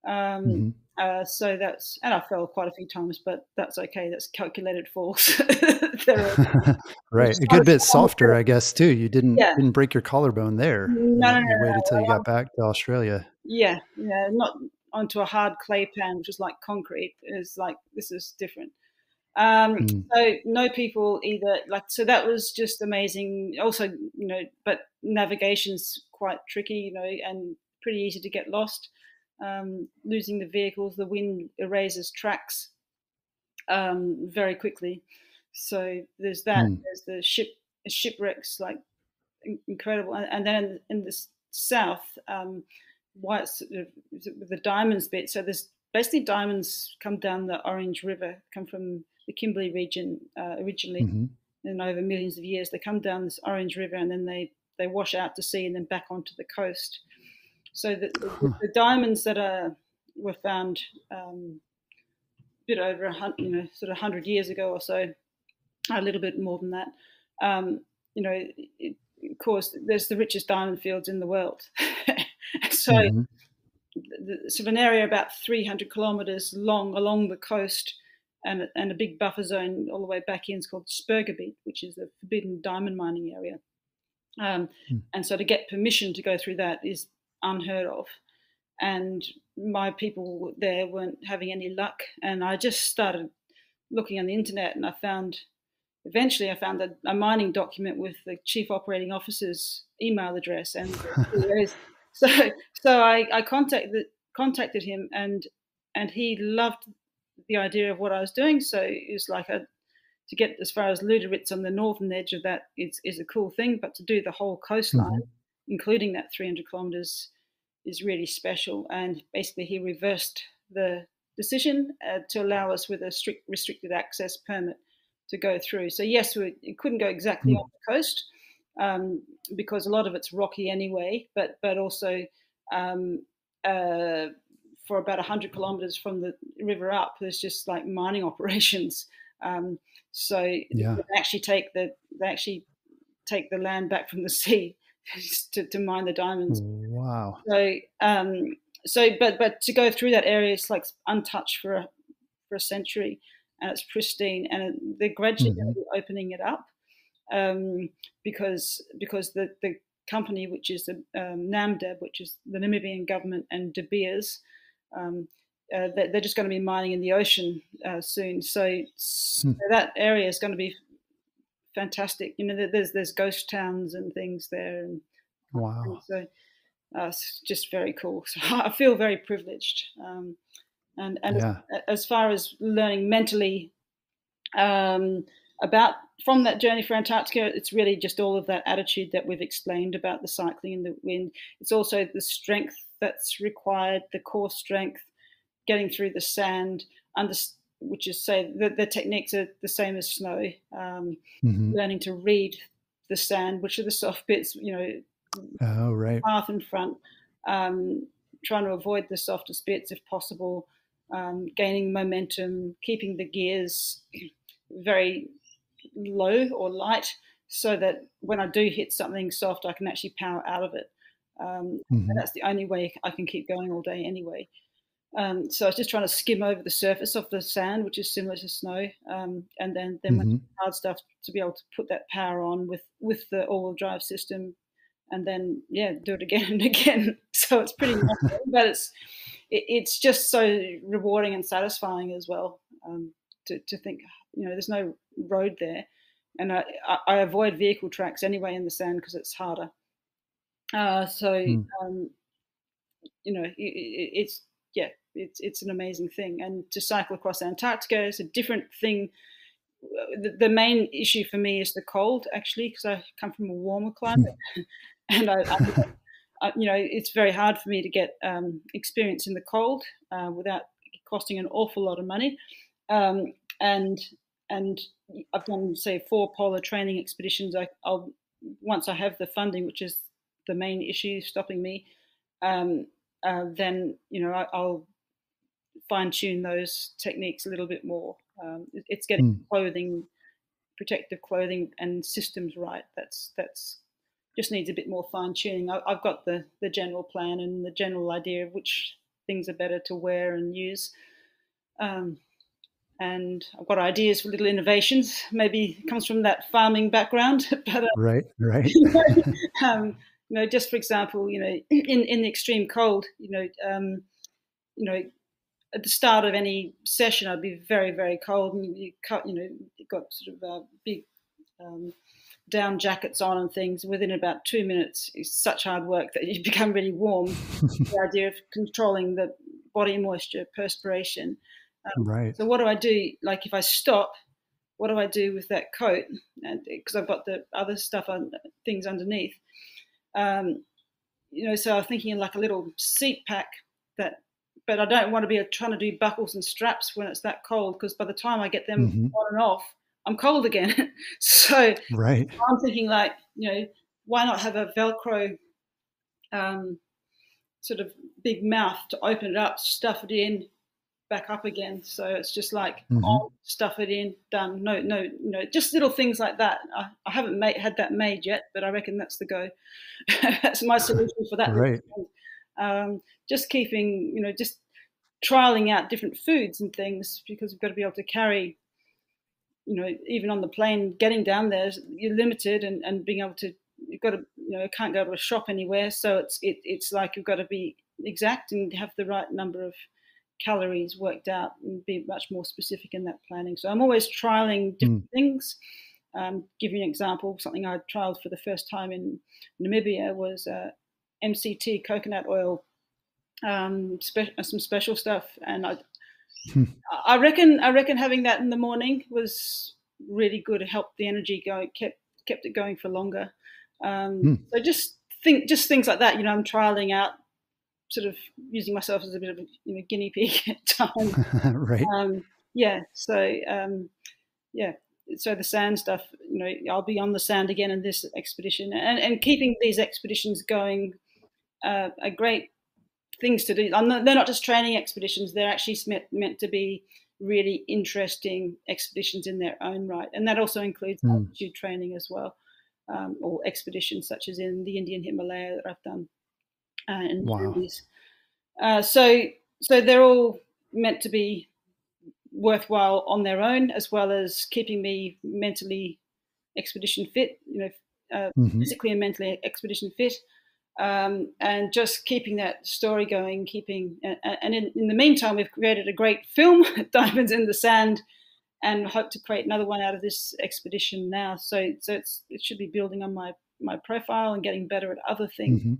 So that's, and I fell quite a few times, but that's okay. That's calculated falls. Right. A good bit softer, I guess, too. You didn't break your collarbone there. No. You waited till you got back to Australia. Yeah. Not onto a hard clay pan, which is like concrete. It's like, this is different. So no people either, so that was just amazing. Also, but navigation's quite tricky, and pretty easy to get lost. Losing the vehicles, the wind erases tracks very quickly. So there's that. There's the shipwrecks, like incredible. And then in the south, the diamonds bit. So there's basically diamonds come down the Orange River, come from the Kimberley region originally, and over millions of years they come down this Orange River, and then they wash out to sea and then back onto the coast. So the diamonds that were found a bit over 100 years ago or so, a little bit more than that. Of course, there's the richest diamond fields in the world. So sort of an area about 300 kilometres long along the coast, and a big buffer zone all the way back in is called Spurgebiet, which is the forbidden diamond mining area. And so to get permission to go through that is unheard of. And my people there weren't having any luck. And I just started looking on the internet, and eventually I found a mining document with the chief operating officer's email address. And so I contacted him, and he loved the idea of what I was doing. So it was like to get as far as Luderitz on the northern edge of that is a cool thing, but to do the whole coastline, including that 300 kilometers, is really special. And basically he reversed the decision to allow us with a strict restricted access permit to go through. So yes, it couldn't go exactly on the coast because a lot of it's rocky anyway, but also for about 100 kilometers from the river up, there's just like mining operations. So they actually take the land back from the sea to mine the diamonds. Wow. But to go through that area, it's like untouched for a century, and it's pristine, and they're gradually going to be opening it up because the company, which is the NAMDEB, which is the Namibian government, and De Beers, they're just going to be mining in the ocean soon. So that area is going to be fantastic. You know, there's ghost towns and things there. And, wow. So it's just very cool. So I feel very privileged. And as far as learning mentally about from that journey for Antarctica, it's really just all of that attitude that we've explained about the cycling and the wind. It's also the strength that's required, the core strength, getting through the sand, which is say the techniques are the same as snow. Learning to read the sand, which are the soft bits, you know, path in front, trying to avoid the softest bits if possible, gaining momentum, keeping the gears very low or light so that when I do hit something soft, I can actually power out of it. And that's the only way I can keep going all day anyway. So I was just trying to skim over the surface of the sand, which is similar to snow, and then when the hard stuff, to be able to put that power on with the all-wheel drive system, and then do it again and again. So it's pretty nothing, but it's just so rewarding and satisfying as well to think, you know, there's no road there, and I avoid vehicle tracks anyway in the sand because it's harder. You know, it's an amazing thing. And to cycle across Antarctica is a different thing. The main issue for me is the cold, actually, because I come from a warmer climate, and you know, it's very hard for me to get experience in the cold without costing an awful lot of money. And I've done, say, 4 polar training expeditions. I'll once I have the funding, which is the main issue stopping me, then, you know, I'll fine tune those techniques a little bit more. It's getting protective clothing and systems right. That's just needs a bit more fine tuning. I've got the general plan and the general idea of which things are better to wear and use. And I've got ideas for little innovations. Maybe it comes from that farming background. But, right. You know, just for example, you know, in the extreme cold, you know, at the start of any session, I'd be very, very cold, and you've got sort of big down jackets on and things. Within about 2 minutes, it's such hard work that you become really warm. The idea of controlling the body moisture, perspiration. So what do I do? Like if I stop, what do I do with that coat? And because I've got the other stuff things underneath. You know, so I'm thinking like a little seat pack but I don't want to be trying to do buckles and straps when it's that cold, because by the time I get them on and off, I'm cold again. So I'm thinking like, you know, why not have a Velcro sort of big mouth to open it up, stuff it in, back up again. So it's just like on, stuff it in, done. No, you know, just little things like that. I haven't had that made yet, but I reckon that's the go. That's my solution for that. Right. Just keeping, you know, just trialing out different foods and things, because we've got to be able to carry, even on the plane, getting down there, you're limited, and being able to, you've got to, can't go to a shop anywhere. So it's like you've got to be exact and have the right number of calories worked out and be much more specific in that planning. So I'm always trialing different things. Give you an example, something I trialed for the first time in Namibia was MCT coconut oil, some special stuff, and I reckon having that in the morning was really good. It helped the energy go, kept it going for longer. So just things like that. I'm trialing out, sort of using myself as a bit of a guinea pig at times. Right. So the sand stuff, I'll be on the sand again in this expedition, and keeping these expeditions going are great things to do. They're not just training expeditions; they're actually meant to be really interesting expeditions in their own right, and that also includes altitude training as well, or expeditions such as in the Indian Himalaya that I've done. So they're all meant to be worthwhile on their own, as well as keeping me mentally expedition fit, physically and mentally expedition fit, and just keeping that story going, and in the meantime, we've created a great film, Diamonds in the Sand, and hope to create another one out of this expedition now. So it should be building on my profile and getting better at other things.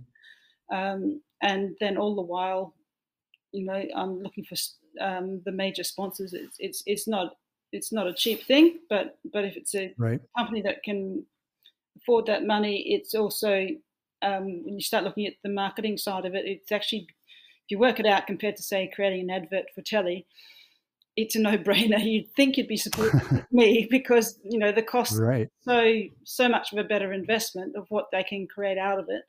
And then all the while, I'm looking for the major sponsors. It's not a cheap thing, but if it's a company that can afford that money, it's also when you start looking at the marketing side of it, it's actually, if you work it out compared to, say, creating an advert for telly, it's a no-brainer. You'd think you'd be supporting me because the cost so much of a better investment of what they can create out of it.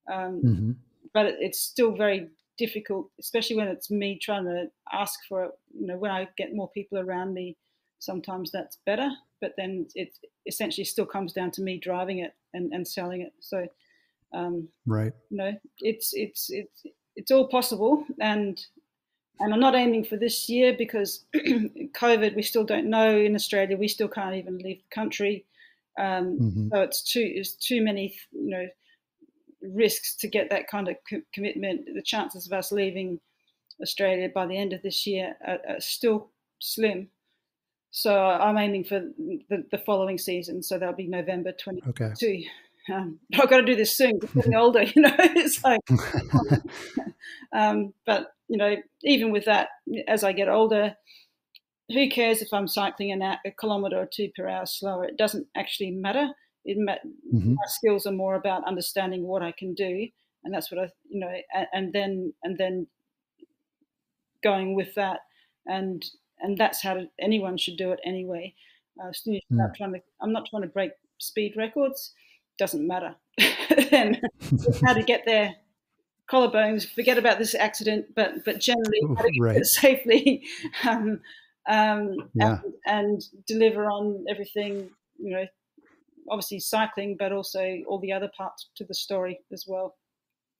But it's still very difficult, especially when it's me trying to ask for it. When I get more people around me, sometimes that's better. But then it essentially still comes down to me driving it and selling it. So, it's all possible, and I'm not aiming for this year because COVID. We still don't know in Australia. We still can't even leave the country. So it's too many, risks to get that kind of commitment. The chances of us leaving Australia by the end of this year are still slim. So I'm aiming for the following season. So that'll be November 2022. Okay. I've got to do this soon. I'm getting older, It's like, but even with that, as I get older, who cares if I'm cycling a kilometre or 2 per hour slower? It doesn't actually matter. My skills are more about understanding what I can do, and that's what and then going with that, and that's how anyone should do it anyway. I'm not trying to break speed records. Doesn't matter. And how to get there. Collarbones. Forget about this accident, but generally how to get there safely, and deliver on everything. Obviously cycling, but also all the other parts to the story as well.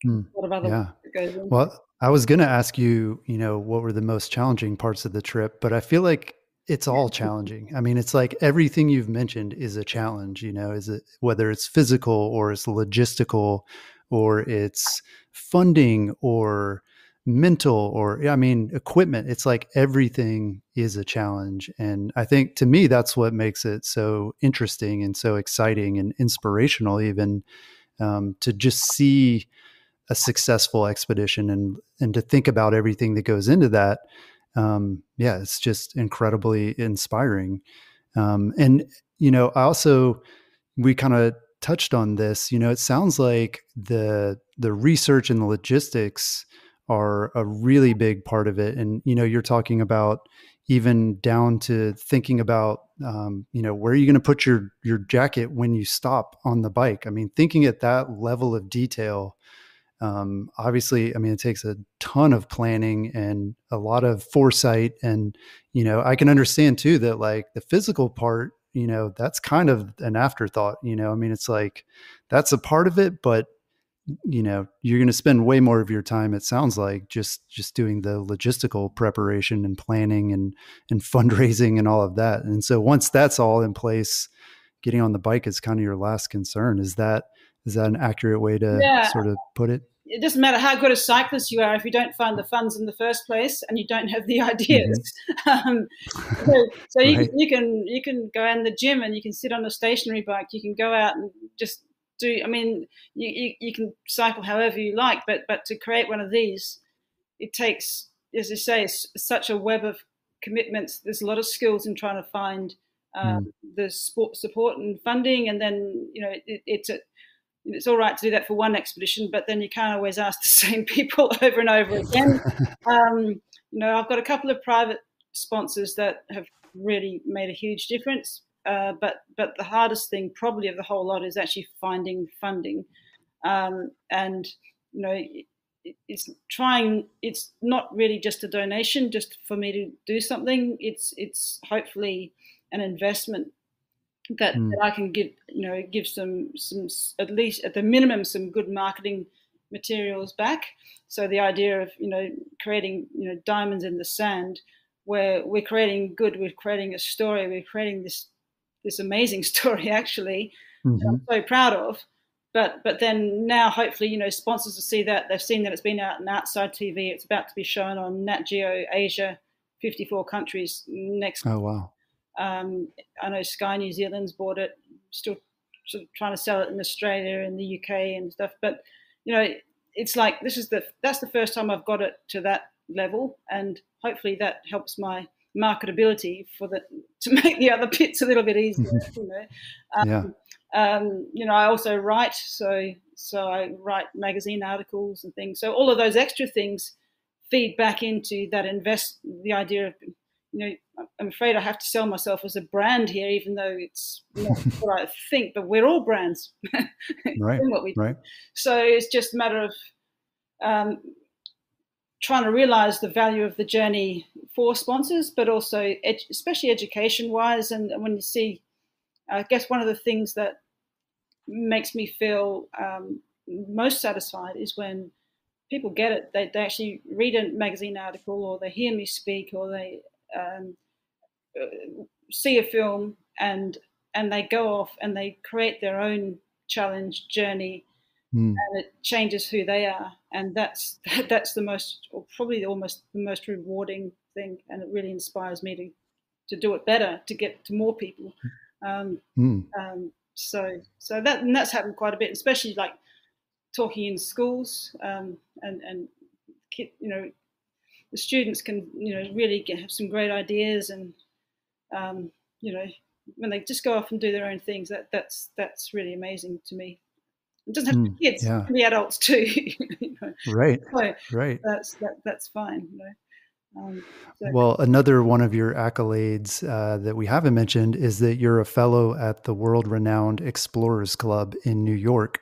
A lot of other work that goes in. Well, I was going to ask you, what were the most challenging parts of the trip, but I feel like it's all challenging. I mean, it's like everything you've mentioned is a challenge, is it, whether it's physical or it's logistical or it's funding or mental or equipment. It's like everything is a challenge. And I think to me, that's what makes it so interesting and so exciting and inspirational, even to just see a successful expedition and to think about everything that goes into that. It's just incredibly inspiring. And we kind of touched on this, it sounds like the research and the logistics are a really big part of it. And, you're talking about even down to thinking about, where are you going to put your jacket when you stop on the bike? I mean, thinking at that level of detail, obviously, it takes a ton of planning and a lot of foresight. And, I can understand too, that like the physical part, that's kind of an afterthought, it's like, that's a part of it, but you're going to spend way more of your time, it sounds like, just doing the logistical preparation and planning and fundraising and all of that. And so once that's all in place, getting on the bike is kind of your last concern. Is that an accurate way to sort of put it? It doesn't matter how good a cyclist you are if you don't find the funds in the first place and you don't have the ideas. So right. you can go in the gym and you can sit on a stationary bike. You can go out and just do. I mean, you can cycle however you like, but to create one of these, it takes, as you say, such a web of commitments. There's a lot of skills in trying to find the support and funding, and then it's all right to do that for one expedition, but then you can't always ask the same people over and over again. I've got a couple of private sponsors that have really made a huge difference, but the hardest thing probably of the whole lot is actually finding funding. It's not really just a donation just for me to do something. It's hopefully an investment that I can give some at least at the minimum some good marketing materials back. So the idea of creating diamonds in the sand, where we're creating a story, we're creating this amazing story actually that I'm so proud of. But then now hopefully sponsors will see that. They've seen that it's been out on outside TV. It's about to be shown on Nat Geo Asia, 54 countries next. Oh wow. I know Sky New Zealand's bought it, still sort of trying to sell it in Australia and the UK and stuff. But it's like that's the first time I've got it to that level, and hopefully that helps my marketability to make the other bits a little bit easier. I also write, so I write magazine articles and things. So all of those extra things feed back into that the idea of. I'm afraid I have to sell myself as a brand here, even though it's not what I think, but we're all brands. Right. What we do. Right. So it's just a matter of trying to realize the value of the journey for sponsors, but also especially education-wise. And when you see, I guess one of the things that makes me feel most satisfied is when people get it. They actually read a magazine article, or they hear me speak, or they see a film and they go off and they create their own challenge journey, and it changes who they are, and that's the most, or probably almost the most rewarding thing, and it really inspires me to do it better, to get to more people. So that's happened quite a bit, especially like talking in schools, and the students can really have some great ideas, and when they just go off and do their own things, that's really amazing to me. It doesn't have to be kids, it can be adults too. Right. So right. That's fine. Well, another one of your accolades that we haven't mentioned is that you're a fellow at the world-renowned Explorers Club in New York,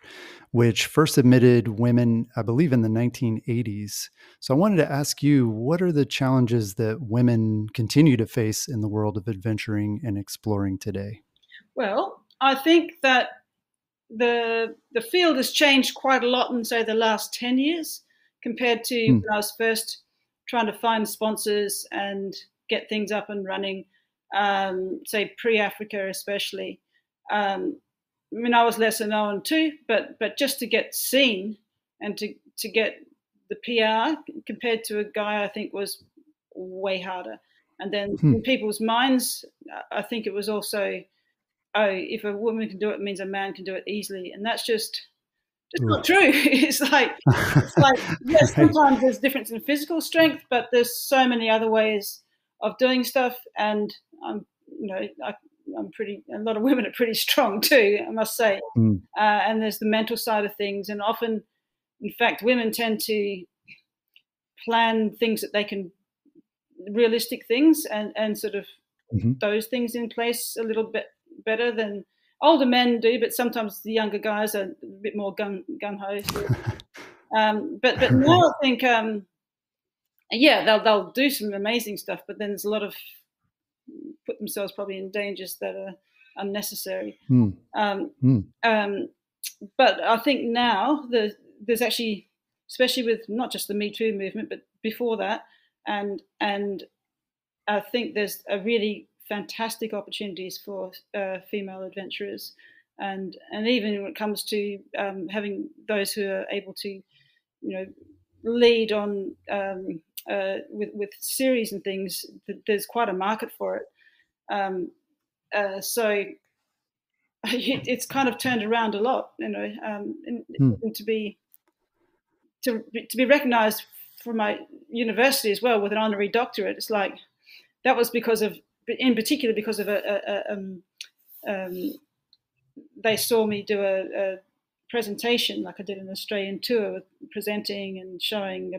which first admitted women, I believe, in the 1980s. So I wanted to ask you, what are the challenges that women continue to face in the world of adventuring and exploring today? Well, I think that the field has changed quite a lot in, say, the last 10 years compared to when I was first trying to find sponsors and get things up and running, say pre-Africa especially. I was lesser known too, but just to get seen and to get the PR compared to a guy, I think was way harder. And then in people's minds, I think it was also, if a woman can do it, it means a man can do it easily. And that's just not true. It's like yes, sometimes there's difference in physical strength, but there's so many other ways of doing stuff. And I'm pretty. A lot of women are pretty strong too, I must say. And there's the mental side of things, and often, in fact, women tend to plan things that they can, realistic things, and sort of those things in place a little bit better than older men do, but sometimes the younger guys are a bit more gung-ho. But now I think, they'll do some amazing stuff, but then there's a lot of put themselves probably in dangers that are unnecessary. But I think now there's actually, especially with not just the Me Too movement, but before that, and I think there's a really fantastic opportunities for female adventurers, and even when it comes to having those who are able to, lead on with series and things. There's quite a market for it. So it's kind of turned around a lot, and to be recognised from my university as well with an honorary doctorate. It's like that was in particular because of they saw me do a presentation, like I did an Australian tour, presenting and showing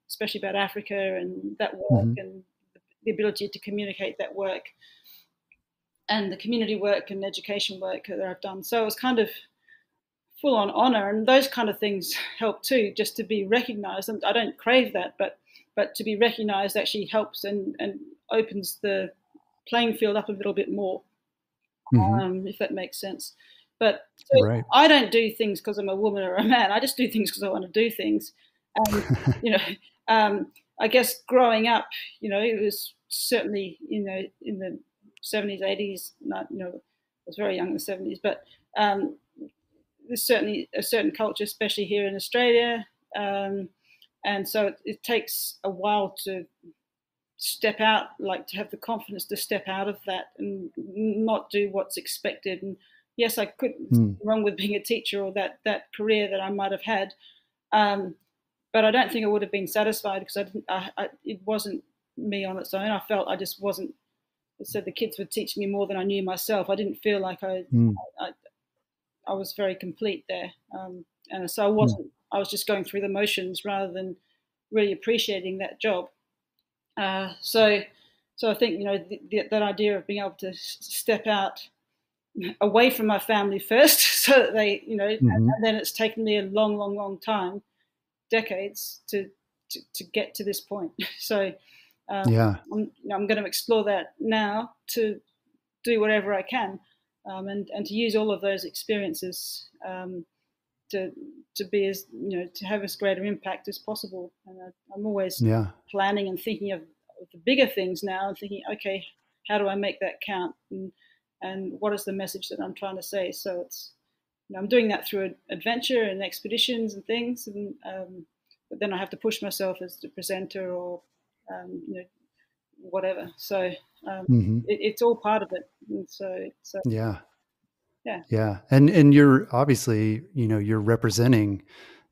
especially about Africa and that work, and the ability to communicate that work and the community work and education work that I've done. So it was kind of full on honor, and those kind of things help too, just to be recognized. And I don't crave that, but to be recognized actually helps and opens the playing field up a little bit more, if that makes sense. But so I don't do things because I'm a woman or a man. I just do things because I want to do things. And, I guess growing up, it was certainly, in the 70s, 80s, I was very young in the 70s, but there's certainly a certain culture, especially here in Australia. And so it takes a while to step out, like to have the confidence to step out of that and not do what's expected. And yes, I could wrong with being a teacher or that career that I might have had. But I don't think I would have been satisfied because it wasn't me on its own. I felt I just wasn't. I said the kids would teach me more than I knew myself. I didn't feel like I was very complete there, and so I wasn't. I was just going through the motions rather than really appreciating that job. So I think that idea of being able to step out away from my family first, so that they, and then it's taken me a long time, decades to get to this point. So I'm going to explore that now to do whatever I can, and to use all of those experiences to be as to have as great an impact as possible. And I'm always planning and thinking of the bigger things now, and thinking, okay, how do I make that count, and what is the message that I'm trying to say? So it's I'm doing that through adventure and expeditions and things, and but then I have to push myself as the presenter or whatever. So it's all part of it. And so yeah, and you're obviously you're representing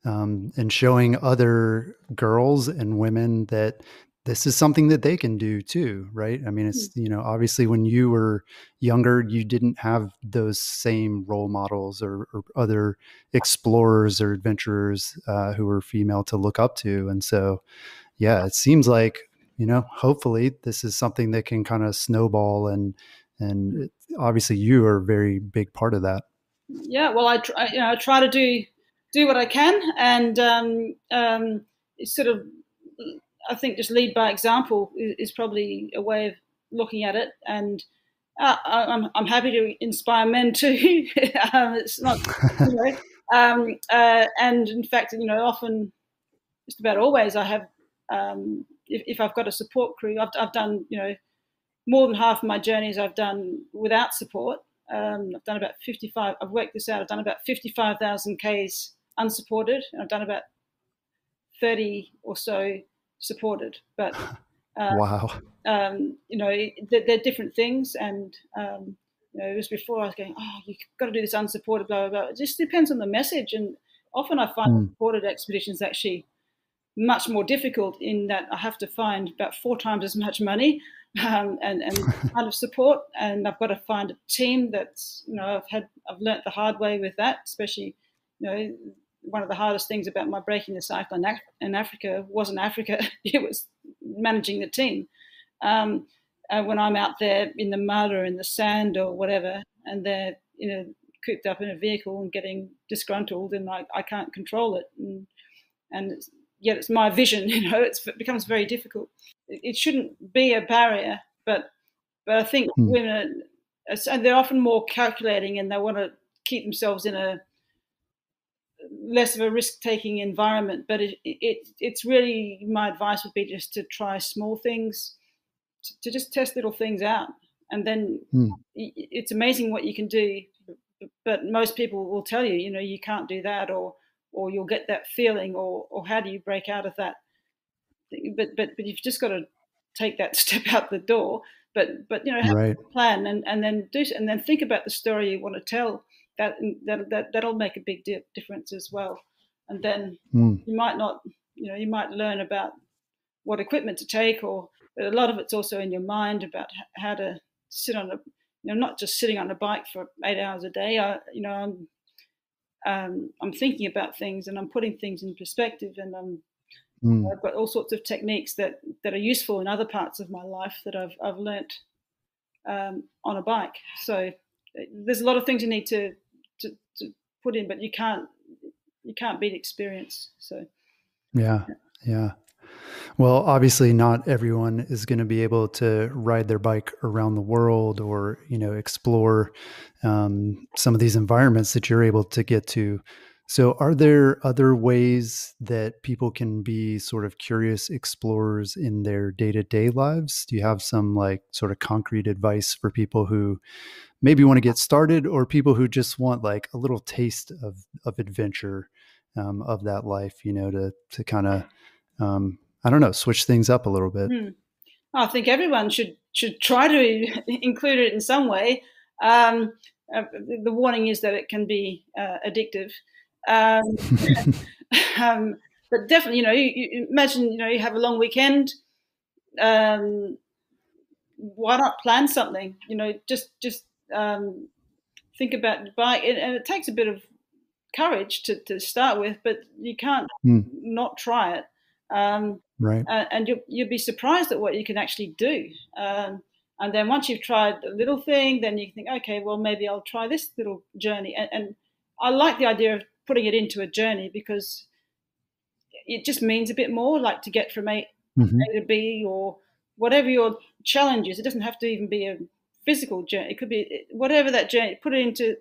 and showing other girls and women that this is something that they can do too, right? I mean, it's obviously when you were younger, you didn't have those same role models or other explorers or adventurers who were female to look up to, and so it seems like hopefully this is something that can kind of snowball, and obviously you are a very big part of that. Yeah, well, I try to do what I can, and it's sort of, I think just lead by example is probably a way of looking at it, and I'm happy to inspire men too. It's not, and in fact, often, just about always, I have, if I've got a support crew, I've done, more than half of my journeys I've done without support. I've done about 55. I've worked this out. I've done about 55,000 Ks unsupported, and I've done about 30 or so supported. But wow, they're different things, and it was before I was going, oh, you've got to do this unsupported, blah blah blah. It just depends on the message, and often I find supported expeditions actually much more difficult in that I have to find about 4 times as much money and kind of support, and I've got to find a team that's I've learnt the hard way with that, especially one of the hardest things about my breaking the cycle in Africa wasn't Africa, it was managing the team. When I'm out there in the mud or in the sand or whatever, and they're cooped up in a vehicle and getting disgruntled, and I can't control it, and yet it's my vision, it becomes very difficult. It shouldn't be a barrier, but I think women and they're often more calculating, and they want to keep themselves in less of a risk-taking environment. But it's really, my advice would be just to try small things, to just test little things out, and then it's amazing what you can do. But most people will tell you, you can't do that, or you'll get that feeling, or how do you break out of that? But you've just got to take that step out the door. But have a plan, and then and then think about the story you want to tell. That'll make a big difference as well. And then you might not, you might learn about what equipment to take, but a lot of it's also in your mind about how to sit on not just sitting on a bike for 8 hours a day. I'm thinking about things, and I'm putting things in perspective, and I've got all sorts of techniques that are useful in other parts of my life that I've learnt on a bike. So there's a lot of things you need to put in, but you can't beat experience. So yeah. Well, obviously not everyone is going to be able to ride their bike around the world or, explore some of these environments that you're able to get to. So are there other ways that people can be sort of curious explorers in their day-to-day lives? Do you have some sort of concrete advice for people who maybe want to get started, or people who just want a little taste of adventure, of that life, to kind of, I don't know, switch things up a little bit? I think everyone should try to include it in some way. The warning is that it can be addictive. But definitely, you imagine, you have a long weekend. Why not plan something? Just think about the bike, and it takes a bit of courage to start with, but you can't not try it. Right. And you'll be surprised at what you can actually do. And then once you've tried a little thing, then you think, okay, well, maybe I'll try this little journey. And I like the idea of putting it into a journey, because it just means a bit more, like to get from A to B, or whatever your challenge is. It doesn't have to even be a physical journey. It could be whatever that journey, put it into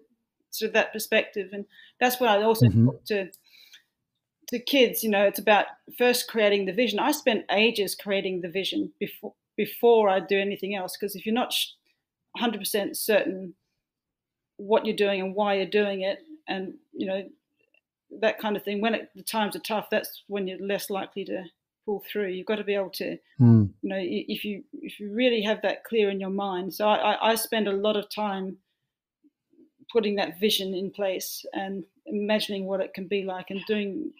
sort of that perspective. And that's what I also talk to kids. It's about first creating the vision. I spent ages creating the vision before I do anything else, because if you're not 100% certain what you're doing and why you're doing it, and that kind of thing, when the times are tough, that's when you're less likely to pull through. You've got to be able to, if you really have that clear in your mind. So I spend a lot of time putting that vision in place and imagining what it can be like, and doing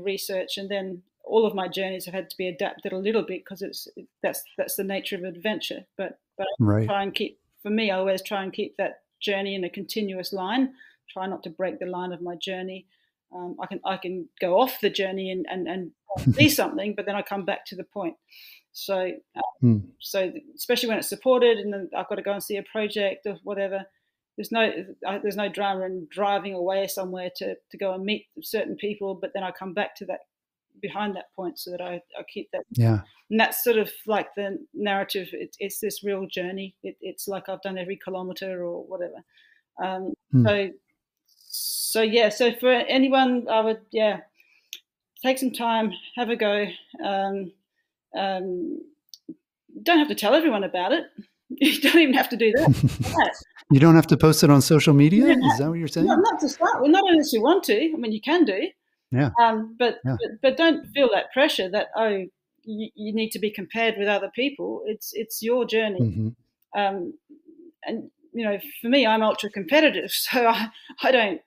research. And then all of my journeys have had to be adapted a little bit, because that's the nature of adventure. But I try and keep, for me, I always try and keep that journey in a continuous line. Try not to break the line of my journey. I can go off the journey and see something, but then I come back to the point. So so especially when it's supported, and then I've got to go and see a project or whatever, there's no drama in driving away somewhere to go and meet certain people, but then I come back to that, behind that point, so that I keep that. Yeah. And that's sort of like the narrative. It's this real journey. It's like I've done every kilometer or whatever. So for anyone, I would take some time, have a go. Don't have to tell everyone about it. You don't even have to do that. You don't have to post it on social media? Is that what you're saying? Not to start with, not unless you want to. I mean, you can do. Yeah. But don't feel that pressure that, you need to be compared with other people. It's your journey. And for me, I'm ultra competitive, so I don't.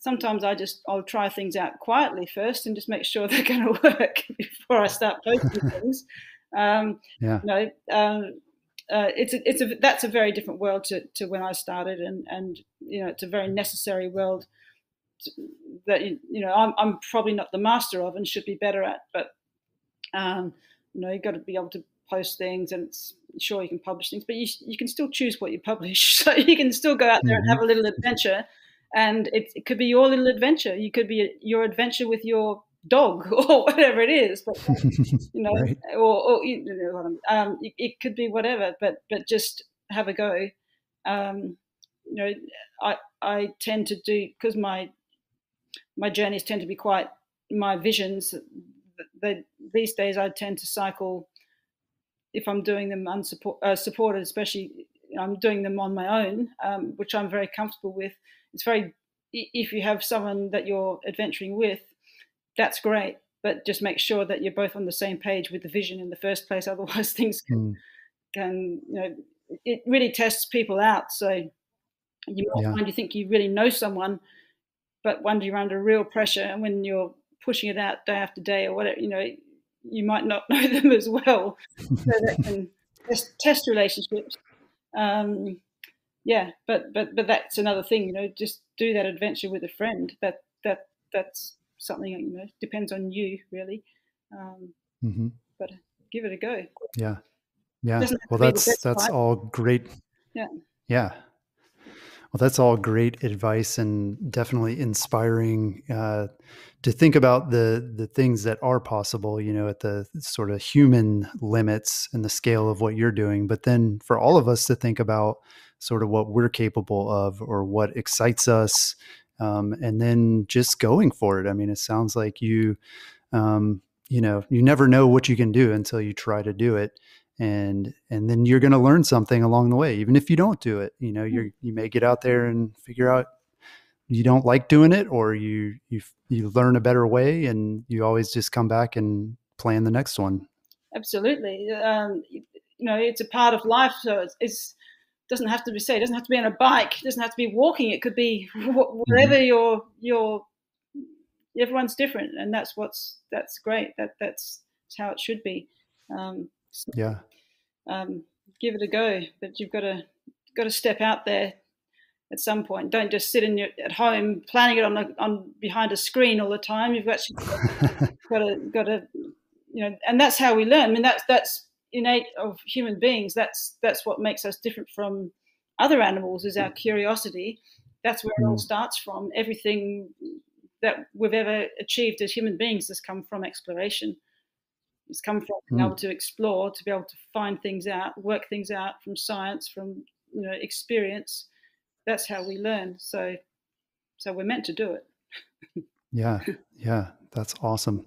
Sometimes I'll try things out quietly first and just make sure they're going to work before I start posting things. That's a very different world to when I started, and it's a very necessary world that I'm probably not the master of and should be better at. But you've got to be able to post things, and sure, you can publish things, but you can still choose what you publish. So you can still go out there and have a little adventure. And it could be your little adventure. You could be your adventure with your dog or whatever it is. But right. or it could be whatever. But just have a go. I tend to do, because my my journeys tend to be quite my visions. These days I tend to cycle, if I'm doing them supported, especially I'm doing them on my own, which I'm very comfortable with. It's very, if you have someone that you're adventuring with, that's great, but just make sure that you're both on the same page with the vision in the first place. Otherwise, things can it really tests people out. So you might find you think you really know someone, but when you're under real pressure and when you're pushing it out day after day or whatever, you might not know them as well. So that can test relationships. But that's another thing, just do that adventure with a friend. That's something, depends on you really. But give it a go. Yeah. Well, that's all great. Yeah. Well, that's all great advice and definitely inspiring to think about the things that are possible, at the sort of human limits and the scale of what you're doing. But then for all of us to think about sort of what we're capable of or what excites us, and then just going for it. I mean, it sounds like you never know what you can do until you try to do it. And then you're going to learn something along the way, even if you don't do it. You may get out there and figure out you don't like doing it, or you learn a better way, and you always just come back and plan the next one. Absolutely, it's a part of life. So it doesn't have to be said. It doesn't have to be on a bike. It doesn't have to be walking. It could be whatever your. Everyone's different, and that's great. That's how it should be. Give it a go, but you've got to step out there at some point. Don't just sit at home planning it on behind a screen all the time. You've actually got to and that's how we learn. I mean, that's innate of human beings. That's what makes us different from other animals, is our curiosity. That's where it all starts from. Everything that we've ever achieved as human beings has come from exploration. It's come from being able to explore, to be able to find things out, work things out from science, from experience. That's how we learn. So we're meant to do it. Yeah, that's awesome.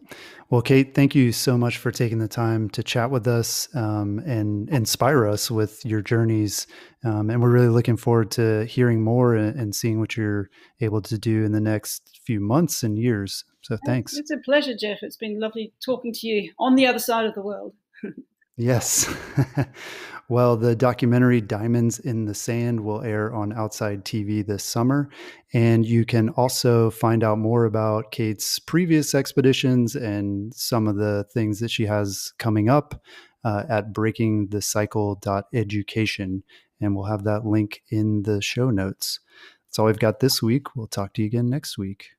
Well, Kate, thank you so much for taking the time to chat with us and inspire us with your journeys. And we're really looking forward to hearing more and seeing what you're able to do in the next few months and years. So thanks. It's a pleasure, Jeff. It's been lovely talking to you on the other side of the world. Yes. Well, the documentary Diamonds in the Sand will air on Outside TV this summer. And you can also find out more about Kate's previous expeditions and some of the things that she has coming up at breakingthecycle.education. And we'll have that link in the show notes. That's all we've got this week. We'll talk to you again next week.